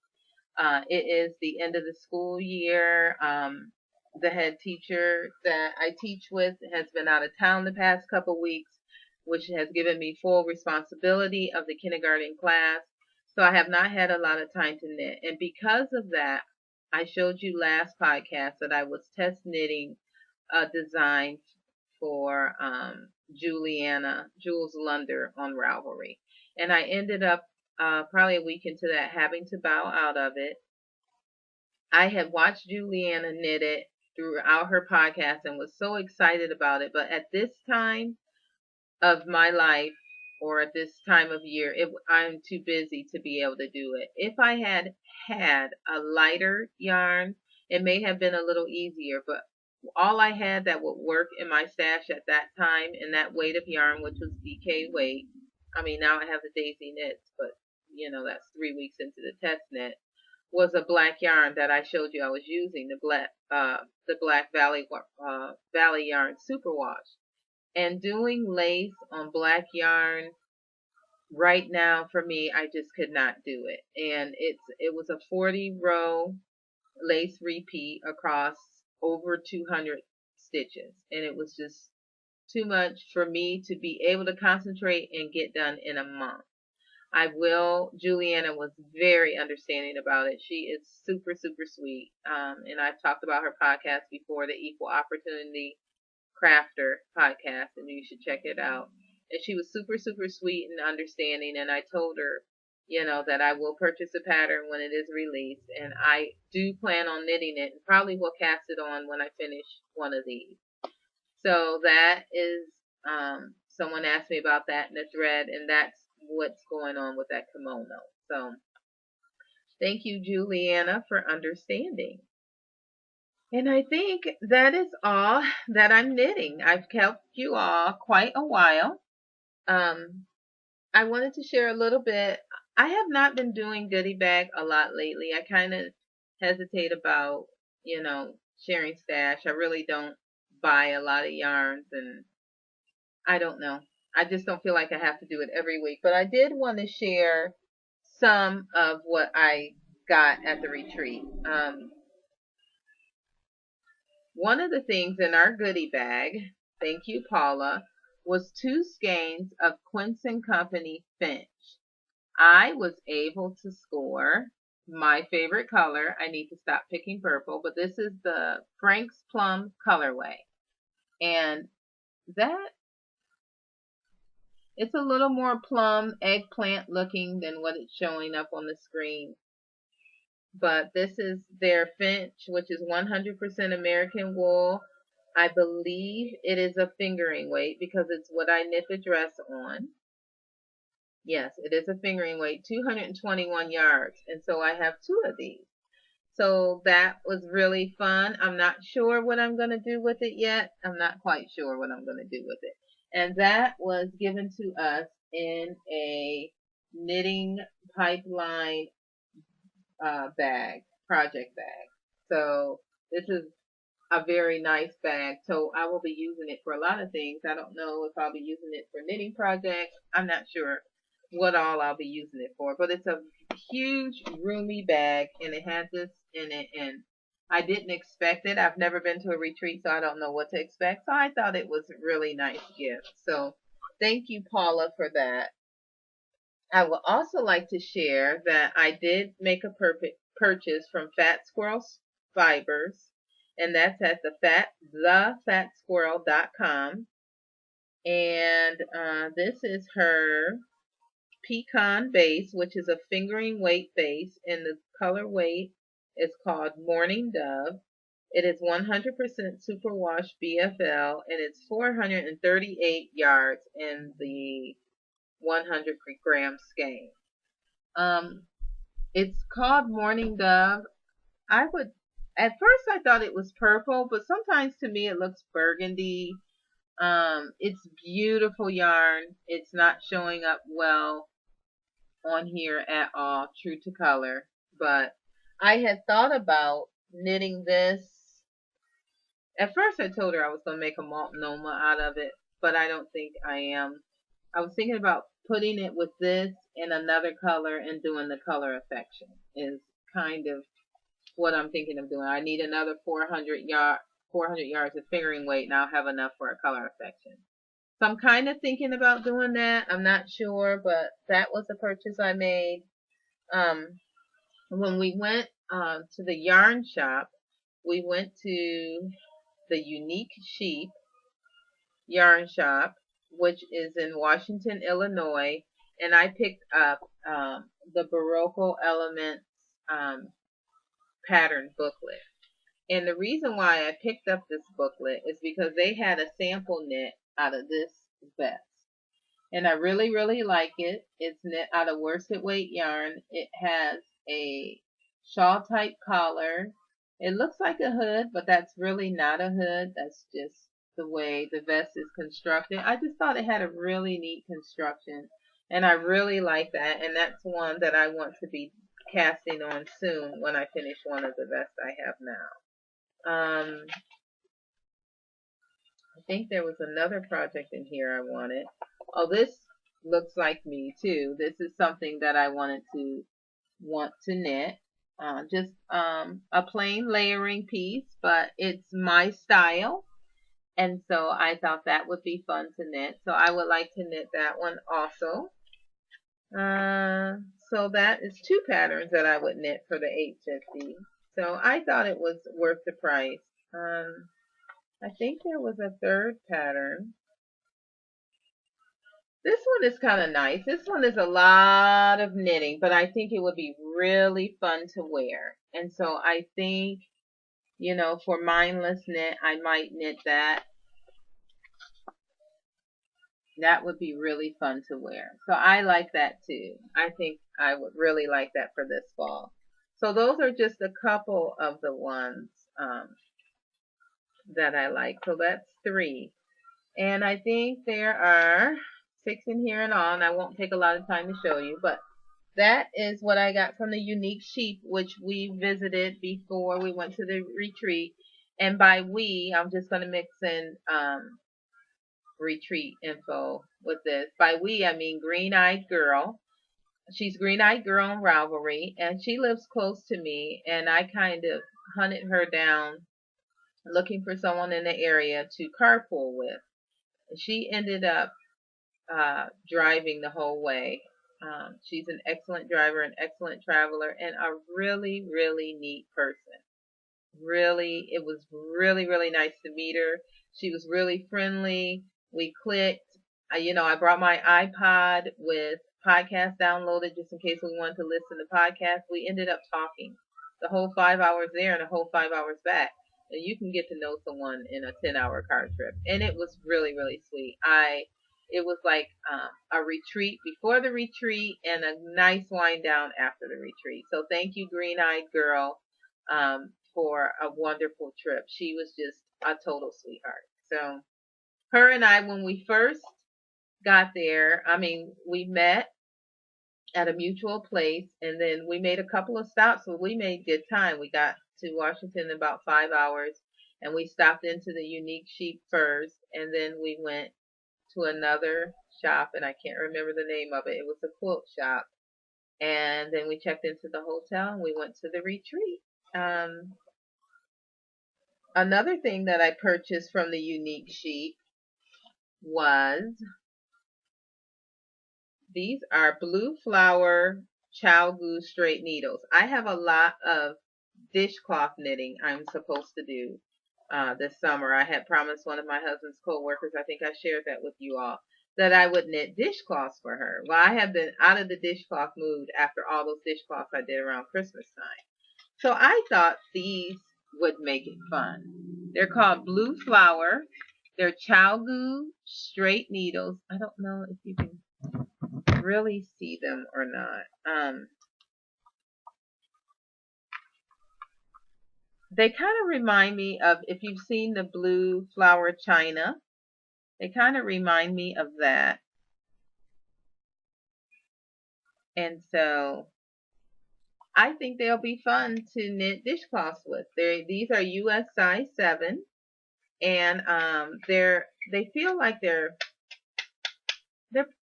It is the end of the school year. The head teacher that I teach with has been out of town the past couple weeks, which has given me full responsibility of the kindergarten class. So I have not had a lot of time to knit. And because of that, I showed you last podcast that I was test knitting a design for Jules Lunder on Ravelry. And I ended up probably a week into that having to bow out of it. I had watched Juliana knit it throughout her podcast and was so excited about it. But at this time of my life, or at this time of year, I'm too busy to be able to do it. If I had had a lighter yarn, it may have been a little easier, but all I had that would work in my stash at that time, and that weight of yarn, which was DK weight. I mean, now I have the Daisy knits, but that's 3 weeks into the test knit, was a black yarn that I showed you I was using, the Black Valley yarn superwash. And doing lace on black yarn right now for me, I just could not do it. And it was a 40 row lace repeat across over 200 stitches, and it was just too much for me to be able to concentrate and get done in a month. Juliana was very understanding about it. She is super, super sweet. And I've talked about her podcast before, the Equal Opportunity Crafter podcast, and you should check it out. And she was super, super sweet and understanding, and I told her, that I will purchase a pattern when it is released, and I do plan on knitting it, and probably will cast it on when I finish one of these. So that is, someone asked me about that in the thread, and that's what's going on with that kimono. So thank you, Juliana, for understanding. And I think that is all that I'm knitting. I've kept you all quite a while. I wanted to share a little bit. I have not been doing goodie bag a lot lately. I kind of hesitate about, sharing stash. I really don't buy a lot of yarns, and I don't know. I just don't feel like I have to do it every week. But I did want to share some of what I got at the retreat. One of the things in our goodie bag, thank you, Paula, was 2 skeins of Quince & Company Finch. I was able to score my favorite color. I need to stop picking purple, but this is the Frank's Plum colorway. And it's a little more plum eggplant looking than what it's showing up on the screen. But this is their Finch, which is 100% American wool. I believe it is a fingering weight because it's what I knit the dress on. Yes, it is a fingering weight, 221 yards. And so I have 2 of these. So that was really fun. I'm not sure what I'm going to do with it yet. I'm not quite sure what I'm going to do with it. And that was given to us in a knitting pipeline bag, project bag. So this is a very nice bag. So I will be using it for a lot of things. I don't know if I'll be using it for knitting projects. I'm not sure what all I'll be using it for, but it's a huge roomy bag, and it has this in it, and I didn't expect it. I've never been to a retreat, so I don't know what to expect. So I thought it was a really nice gift. So thank you, Paula, for that. I would also like to share that I did make a purchase from Fat Squirrel Fibers, and that's at thefatsquirrel.com. And this is her pecan base, which is a fingering weight base, and the color weight It's called Morning Dove. It is 100% superwash BFL, and it's 438 yards in the 100 gram skein. It's called Morning Dove. At first I thought it was purple, but sometimes to me it looks burgundy. It's beautiful yarn. It's not showing up well on here at all, true to color. But I had thought about knitting this. At first I told her I was going to make a multnomah out of it, but I don't think I am. I was thinking about putting it with this in another color and doing the color affection is kind of what I'm thinking of doing. I need another 400 yards of fingering weight, and I'll have enough for a color affection. So I'm kind of thinking about doing that. I'm not sure, but that was a purchase I made. When we went to the yarn shop, we went to the Unique Sheep yarn shop, which is in Washington, Illinois, and I picked up the Barocco Elements pattern booklet. And the reason why I picked up this booklet is because they had a sample knit out of this vest. And I really, really like it. It's knit out of worsted weight yarn. It has a shawl type collar. It looks like a hood, but that's really not a hood. That's just the way the vest is constructed. I just thought it had a really neat construction, and I really like that. And that's one that I want to be casting on soon when I finish one of the vests I have now. I think there was another project in here I wanted. Oh, this looks like me too. This is something that I want to knit. Just a plain layering piece, but it's my style. And so I thought that would be fun to knit. So I would like to knit that one also. So that is 2 patterns that I would knit for the $8.50. So I thought it was worth the price. I think there was a 3rd pattern. This one is kind of nice. This one is a lot of knitting, but I think it would be really fun to wear. And so I think, you know, for mindless knit, I might knit that. That would be really fun to wear. So I like that too. I think I would really like that for this fall. So those are just a couple of the ones that I like. So that's 3. And I think there are 6 in here and all, and I won't take a lot of time to show you, but that is what I got from the Unique Sheep, which we visited before we went to the retreat. And by we, I'm just going to mix in retreat info with this. By we, I mean Green Eyed Girl. She's Green Eyed Girl in Ravelry, and she lives close to me, and I kind of hunted her down looking for someone in the area to carpool with. She ended up driving the whole way. She's an excellent driver, an excellent traveler, and a really, really neat person. Really, it was really, really nice to meet her. She was really friendly. We clicked. I brought my iPod with podcast downloaded just in case we wanted to listen to podcasts. We ended up talking the whole 5 hours there and the whole 5 hours back. And you can get to know someone in a 10-hour car trip. And it was really, really sweet. It was like a retreat before the retreat and a nice wind down after the retreat. So thank you, Green Eyed Girl, for a wonderful trip. She was just a total sweetheart. So her and I, when we first got there, we met at a mutual place, and then we made a couple of stops, so we made good time. We got to Washington in about 5 hours, and we stopped into the Unique Sheep first, and then we went to another shop, and I can't remember the name of it. It was a quilt shop. And then we checked into the hotel, and we went to the retreat. Another thing that I purchased from the Unique Sheep was these are Blue Flower Chow Goose straight needles. I have a lot of dishcloth knitting I'm supposed to do this summer. I had promised one of my husband's co-workers, I think I shared that with you all, that I would knit dishcloths for her. Well, I have been out of the dishcloth mood after all those dishcloths I did around Christmas time. So I thought these would make it fun. They're called Blue Flower. They're Chalgu straight needles. I don't know if you can really see them or not. They kind of remind me of, if you've seen the Blue Flower China, they kind of remind me of that. And so I think they'll be fun to knit dishcloths with. These are US size 7, and they feel like they're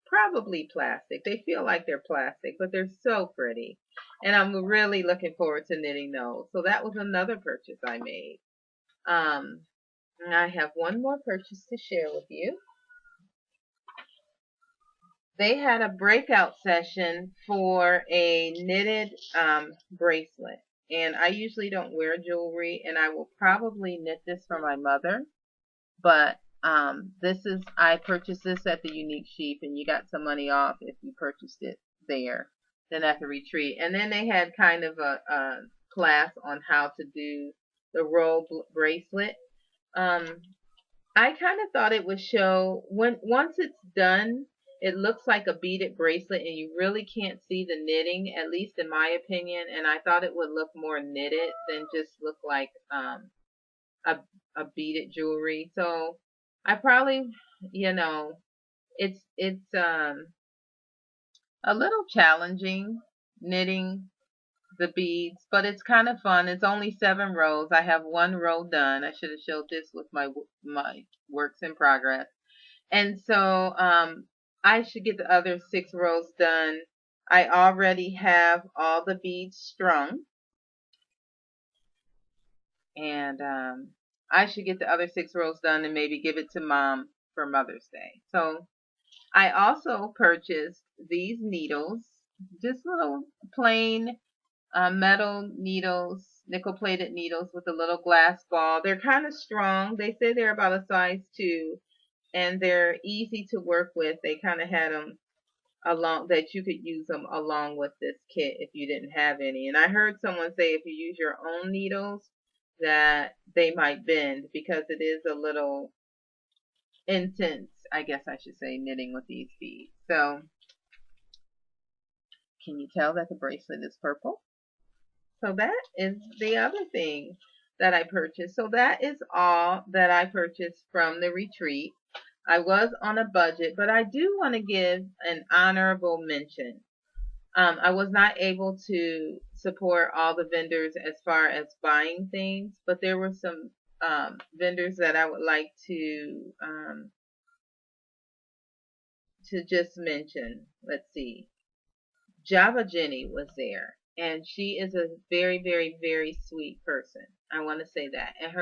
probably plastic. They feel like they're plastic, but they're so pretty. And I'm really looking forward to knitting those. So that was another purchase I made. And I have one more purchase to share with you. They had a breakout session for a knitted bracelet. And I usually don't wear jewelry, and I will probably knit this for my mother. But I purchased this at the Unique Sheep, and you got some money off if you purchased it there than at the retreat. And then they had kind of a class on how to do the roll bracelet. I kind of thought it would show, once it's done, it looks like a beaded bracelet, and you really can't see the knitting, at least in my opinion. And I thought it would look more knitted than just look like a beaded jewelry. So I probably, it's a little challenging knitting the beads, but it's kind of fun. It's only 7 rows. I have 1 row done. I should have showed this with my works in progress. And so I should get the other 6 rows done. I already have all the beads strung, and I should get the other 6 rows done and maybe give it to Mom for Mother's Day. So I also purchased these needles, just little plain metal needles, nickel-plated needles with a little glass ball. They're kind of strong. They say they're about a size 2, and they're easy to work with. They kind of had them along, that you could use them along with this kit if you didn't have any. And I heard someone say if you use your own needles that they might bend, because it is a little intense, I guess I should say, knitting with these beads. So can you tell that the bracelet is purple? So that is the other thing that I purchased. So that is all that I purchased from the retreat. I was on a budget, but I do want to give an honorable mention. I was not able to support all the vendors as far as buying things, but there were some vendors that I would like to just mention. Let's see. Java Jenny was there, and she is a very, very, very sweet person. I want to say that. And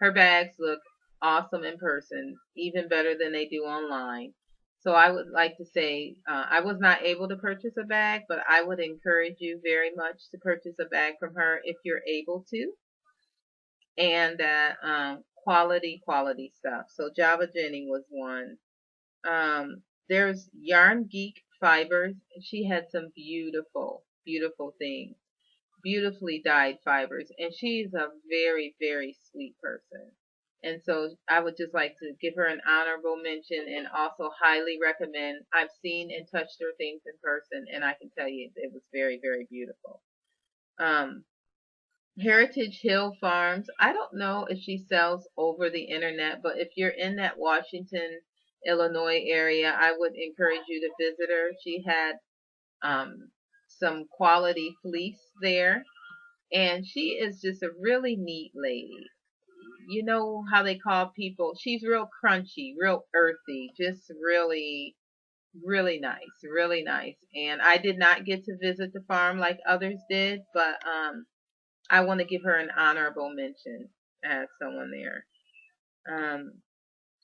her bags look awesome in person, even better than they do online. So I would like to say, I was not able to purchase a bag, but I would encourage you very much to purchase a bag from her if you're able to. And quality stuff. So Java Jenny was one. There's Yarn Geek Fibers. She had some beautiful, beautiful things. Beautifully dyed fibers. And she's a very, very sweet person. And so I would just like to give her an honorable mention, and also highly recommend. I've seen and touched her things in person, and I can tell you it was very, very beautiful. Heritage Hill Farms. I don't know if she sells over the internet, but if you're in that Washington, Illinois area, I would encourage you to visit her. She had some quality fleece there, and she is just a really neat lady. You know how they call people, she's real crunchy, real earthy, just really, really nice, really nice. And I did not get to visit the farm like others did, but I want to give her an honorable mention as someone there.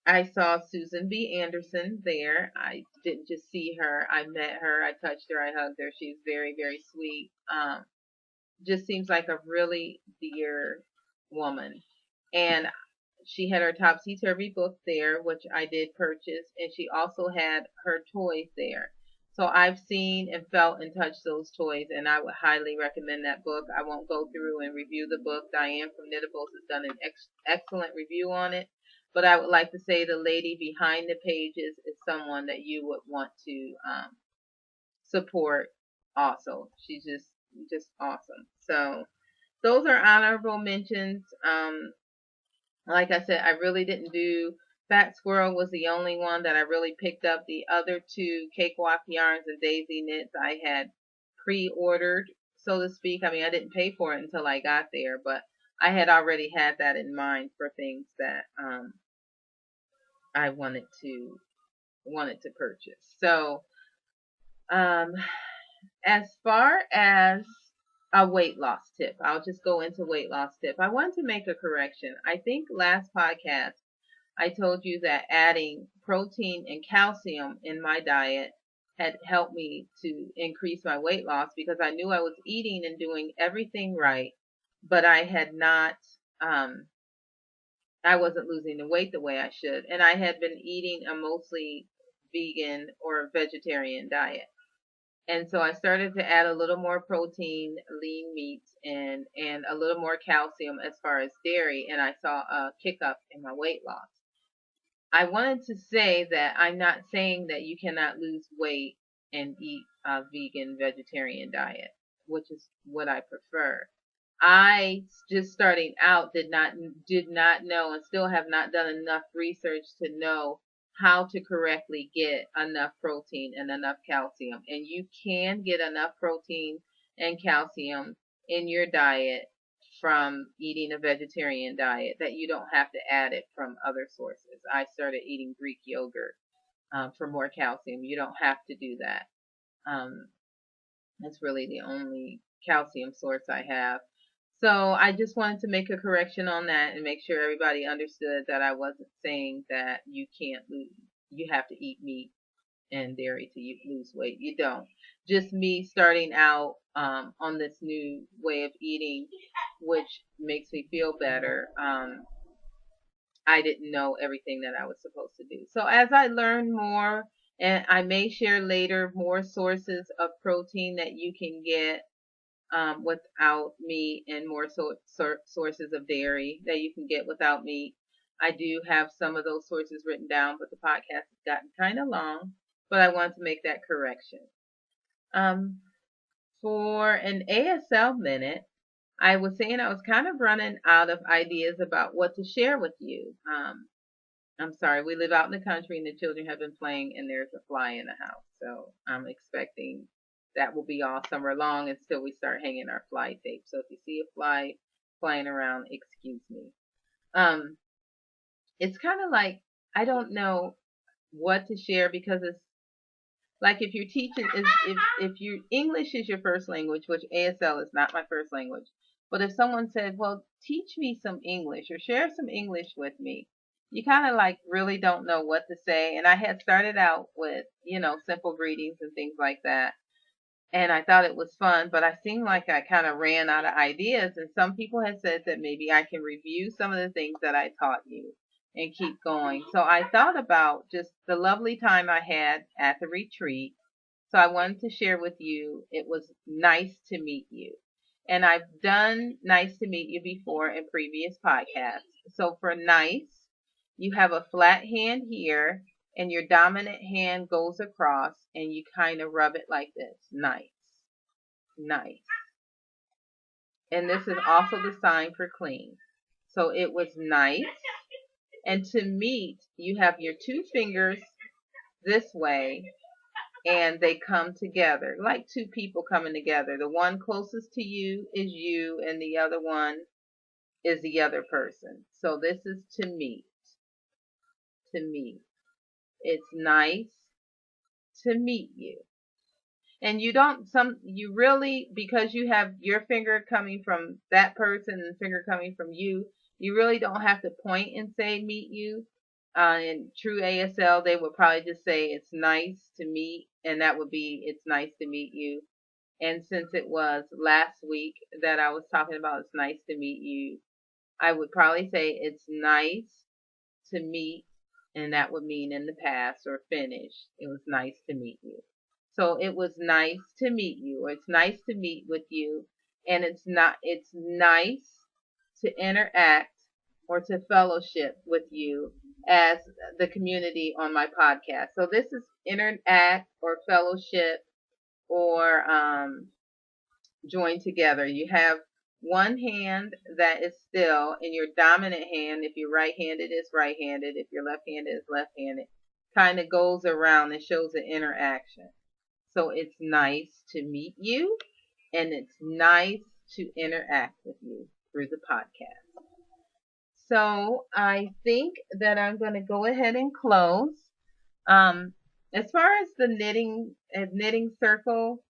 I saw Susan B. Anderson there. I didn't just see her. I met her. I touched her. I hugged her. She's very, very sweet. Just seems like a really dear woman. And she had her Topsy Turvy book there, which I did purchase. And she also had her toys there. So I've seen and felt and touched those toys, and I would highly recommend that book. I won't go through and review the book. Diane from Knittables has done an excellent review on it. But I would like to say the lady behind the pages is someone that you would want to support also. She's just awesome. So those are honorable mentions. Like I said, I really didn't do Fat Squirrel was the only one that I really picked up. The other two, Cakewalk Yarns and Daisy Knits, I had pre-ordered, so to speak. I mean, I didn't pay for it until I got there, but I had already had that in mind for things that I wanted to purchase. So, as far as a weight loss tip, I'll just go into weight loss tip. I want to make a correction. I think last podcast I told you that adding protein and calcium in my diet had helped me to increase my weight loss because I knew I was eating and doing everything right, but I had not, I wasn't losing the weight the way I should. And I had been eating a mostly vegan or vegetarian diet. And so I started to add a little more protein, lean meats, and a little more calcium as far as dairy, and I saw a kick up in my weight loss. I wanted to say that I'm not saying that you cannot lose weight and eat a vegan vegetarian diet, which is what I prefer. I just starting out did not know and still have not done enough research to know how to correctly get enough protein and enough calcium. And you can get enough protein and calcium in your diet from eating a vegetarian diet, that you don't have to add it from other sources. I started eating Greek yogurt for more calcium. You don't have to do that. That's really the only calcium source I have. So I just wanted to make a correction on that and make sure everybody understood that I wasn't saying that you can't lose, you have to eat meat and dairy to lose weight. You don't. Just me starting out on this new way of eating, which makes me feel better. I didn't know everything that I was supposed to do. So as I learn more, and I may share later more sources of protein that you can get without meat, and more sources of dairy that you can get without meat. I do have some of those sources written down, but the podcast has gotten kind of long, but I wanted to make that correction. For an ASL minute, I was saying I was kind of running out of ideas about what to share with you. I'm sorry, we live out in the country and the children have been playing and there's a fly in the house. So I'm expecting that will be all summer long until we start hanging our fly tape. So if you see a fly flying around, excuse me. It's kind of like, I don't know what to share because it's like if you're teaching, if you English is your first language, which ASL is not my first language, but if someone said, well, teach me some English or share some English with me, you kind of like really don't know what to say. And I had started out with, simple greetings and things like that. And I thought it was fun, but I seemed like I kind of ran out of ideas. And some people had said that maybe I can review some of the things that I taught you and keep going. So I thought about just the lovely time I had at the retreat. So I wanted to share with you, it was nice to meet you. And I've done nice to meet you before in previous podcasts. So for nice, you have a flat hand here and your dominant hand goes across and you kind of rub it like this. Nice. Nice. And this is also the sign for clean. So it was nice. And to meet, you have your two fingers this way and they come together like two people coming together. The one closest to you is you and the other one is the other person. So this is to meet. To meet. It's nice to meet you. And you really, because you have your finger coming from that person and finger coming from you, you really don't have to point and say meet you. In true ASL, they would probably just say it's nice to meet, and that would be it's nice to meet you. And since it was last week that I was talking about it's nice to meet you, I would probably say it's nice to meet, and that would mean in the past or finished. It was nice to meet you. So it was nice to meet you. It's nice to meet with you, and it's nice to interact or to fellowship with you as the community on my podcast. So this is interact or fellowship or join together. You have one hand that is still in your dominant hand. If you're right-handed, it's right-handed. If you're left-handed, it's left-handed. Kind of goes around and shows an interaction. So it's nice to meet you, and it's nice to interact with you through the podcast. So I think that I'm going to go ahead and close. As far as the knitting circle,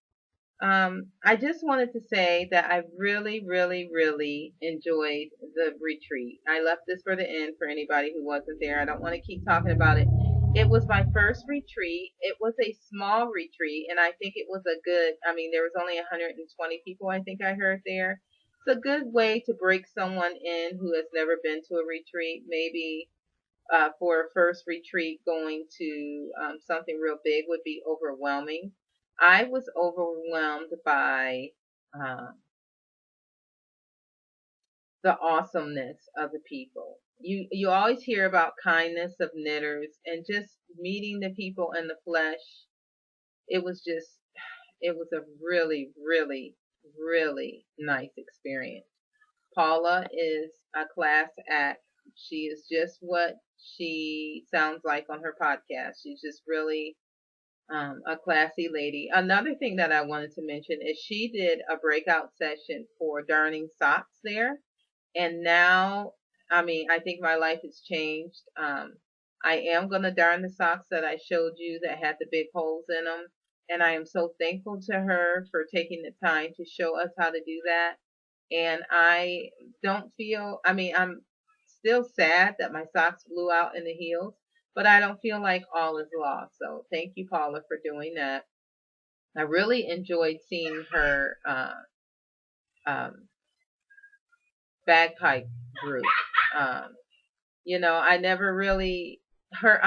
I just wanted to say that I really, really, really enjoyed the retreat. I left this for the end for anybody who wasn't there. I don't want to keep talking about it. It was my first retreat. It was a small retreat, and I think it was a good, I mean, there was only 120 people, I think I heard there. It's a good way to break someone in who has never been to a retreat. Maybe for a first retreat, going to something real big would be overwhelming. I was overwhelmed by the awesomeness of the people. You always hear about kindness of knitters, and just meeting the people in the flesh. It was a really, really, really nice experience. Paula is a class act. She is just what she sounds like on her podcast. She's just really a classy lady. Another thing that I wanted to mention is she did a breakout session for darning socks there. And now, I mean, I think my life has changed. I am going to darn the socks that I showed you that had the big holes in them. And I am so thankful to her for taking the time to show us how to do that. And I don't feel, I mean, I'm still sad that my socks blew out in the heels, but I don't feel like all is lost. So thank you, Paula, for doing that. I really enjoyed seeing her um, bagpipe group. You know, I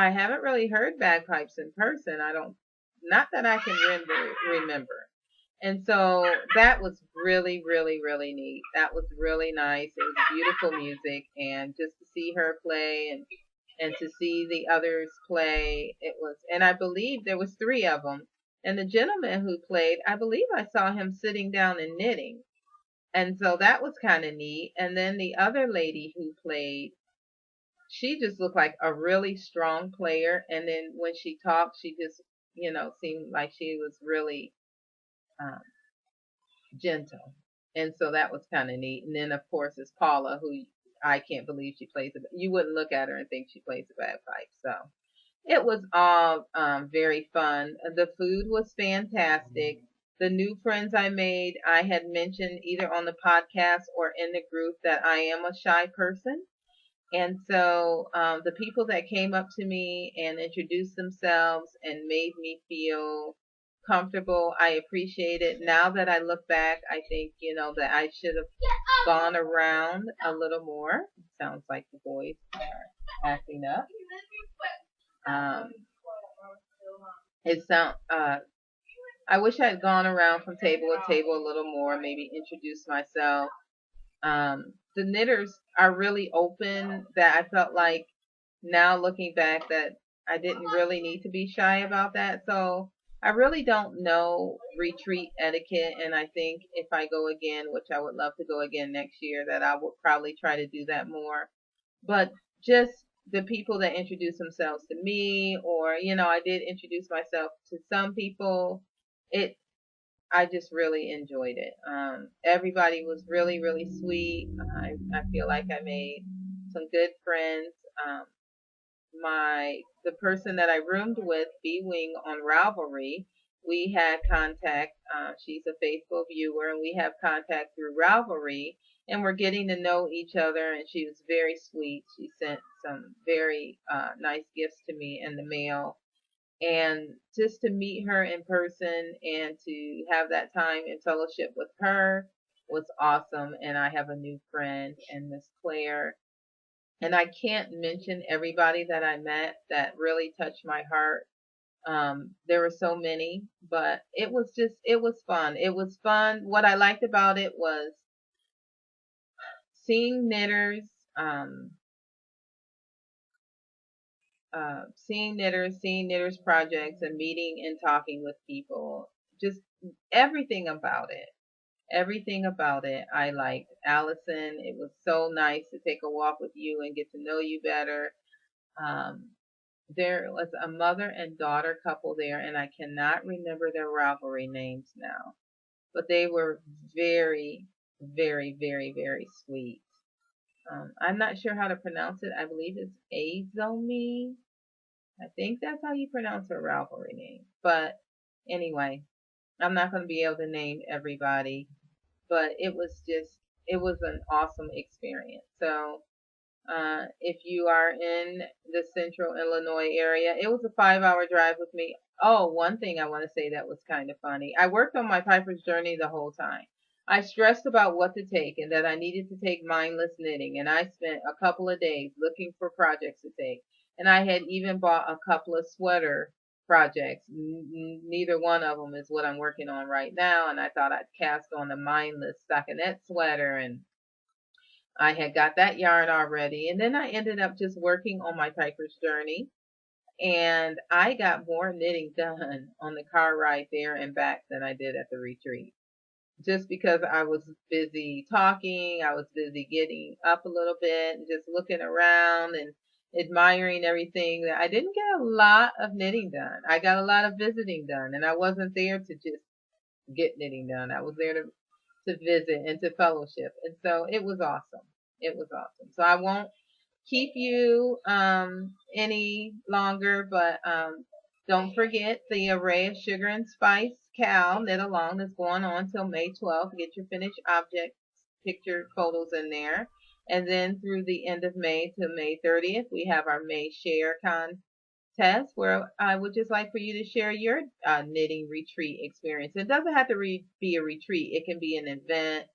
haven't really heard bagpipes in person. Not that I can remember. And so that was really, really, really neat. That was really nice. It was beautiful music, and just to see her play and to see the others play, and I believe there was three of them. And the gentleman who played, I believe I saw him sitting down and knitting. And so that was kind of neat. And then the other lady who played, she just looked like a really strong player. And then when she talked, she just, seemed like she was really um, gentle. And so that was kind of neat. And then, of course, it's Paula, who I can't believe she plays it. You wouldn't look at her and think she plays the bagpipe. So it was all very fun. The food was fantastic. The new friends I made, I had mentioned either on the podcast or in the group that I am a shy person. And so the people that came up to me and introduced themselves and made me feel comfortable, I appreciate it. Now that I look back, I think, that I should have gone around a little more. Sounds like the boys are acting up. I wish I had gone around from table to table a little more, maybe introduced myself. The knitters are really open, that I felt like now looking back that I didn't really need to be shy about that. So I really don't know retreat etiquette, and I think if I go again, which I would love to go again next year, that I would probably try to do that more. But just the people that introduce themselves to me, or I did introduce myself to some people, I just really enjoyed it. Everybody was really, really sweet. I feel like I made some good friends. The person that I roomed with, B Wing on Ravelry, we had contact. She's a faithful viewer, and we have contact through Ravelry, and we're getting to know each other. And she was very sweet. She sent some very nice gifts to me in the mail. And just to meet her in person and to have that time in fellowship with her was awesome. And I have a new friend in Miss Claire. And I can't mention everybody that I met that really touched my heart. There were so many, but it was fun. It was fun. What I liked about it was seeing knitters, um, seeing knitters projects and meeting and talking with people. Just everything about it. Everything about it I liked. Allison, it was so nice to take a walk with you and get to know you better. Um, there was a mother and daughter couple there, and I cannot remember their Ravelry names now, but they were very, very, very, very sweet. I'm not sure how to pronounce it. I believe it's Azomi. I think that's how you pronounce her Ravelry name. But anyway, I'm not going to be able to name everybody, but it was an awesome experience. So if you are in the central Illinois area. It was a 5-hour drive with me. Oh, one thing I want to say that was kind of funny. I worked on my Piper's Journey the whole time. I stressed about what to take and that I needed to take mindless knitting, and I spent a couple of days looking for projects to take. And I had even bought a couple of sweater projects. Neither one of them is what I'm working on right now, and I thought I'd cast on the mindless stockinette sweater, and I had got that yarn already, and then I ended up just working on my Piper's Journey, and I got more knitting done on the car ride there and back than I did at the retreat. Just because I was busy talking, I was busy getting up a little bit and just looking around and admiring everything. That I didn't get a lot of knitting done. I got a lot of visiting done, and I wasn't there to just get knitting done. I was there to visit and to fellowship. And so it was awesome. It was awesome. So I won't keep you any longer, but don't forget the Array of Sugar and Spice Cal knit along that's going on till May 12th. Get your finished object picture photos in there. And then through the end of May to May 30th, we have our May Share contest where I would just like for you to share your knitting retreat experience. It doesn't have to be a retreat. It can be an event,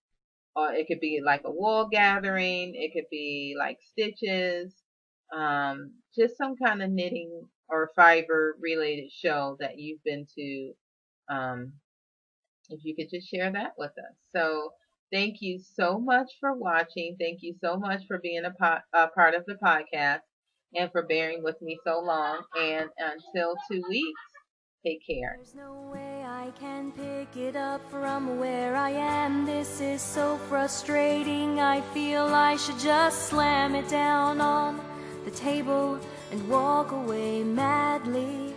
or it could be like a wool gathering. It could be like stitches, just some kind of knitting or fiber related show that you've been to. Um, if you could just share that with us. So thank you so much for watching. Thank you so much for being a part of the podcast and for bearing with me so long. And until 2 weeks, take care. There's no way I can pick it up from where I am. This is so frustrating. I feel I should just slam it down on the table and walk away madly.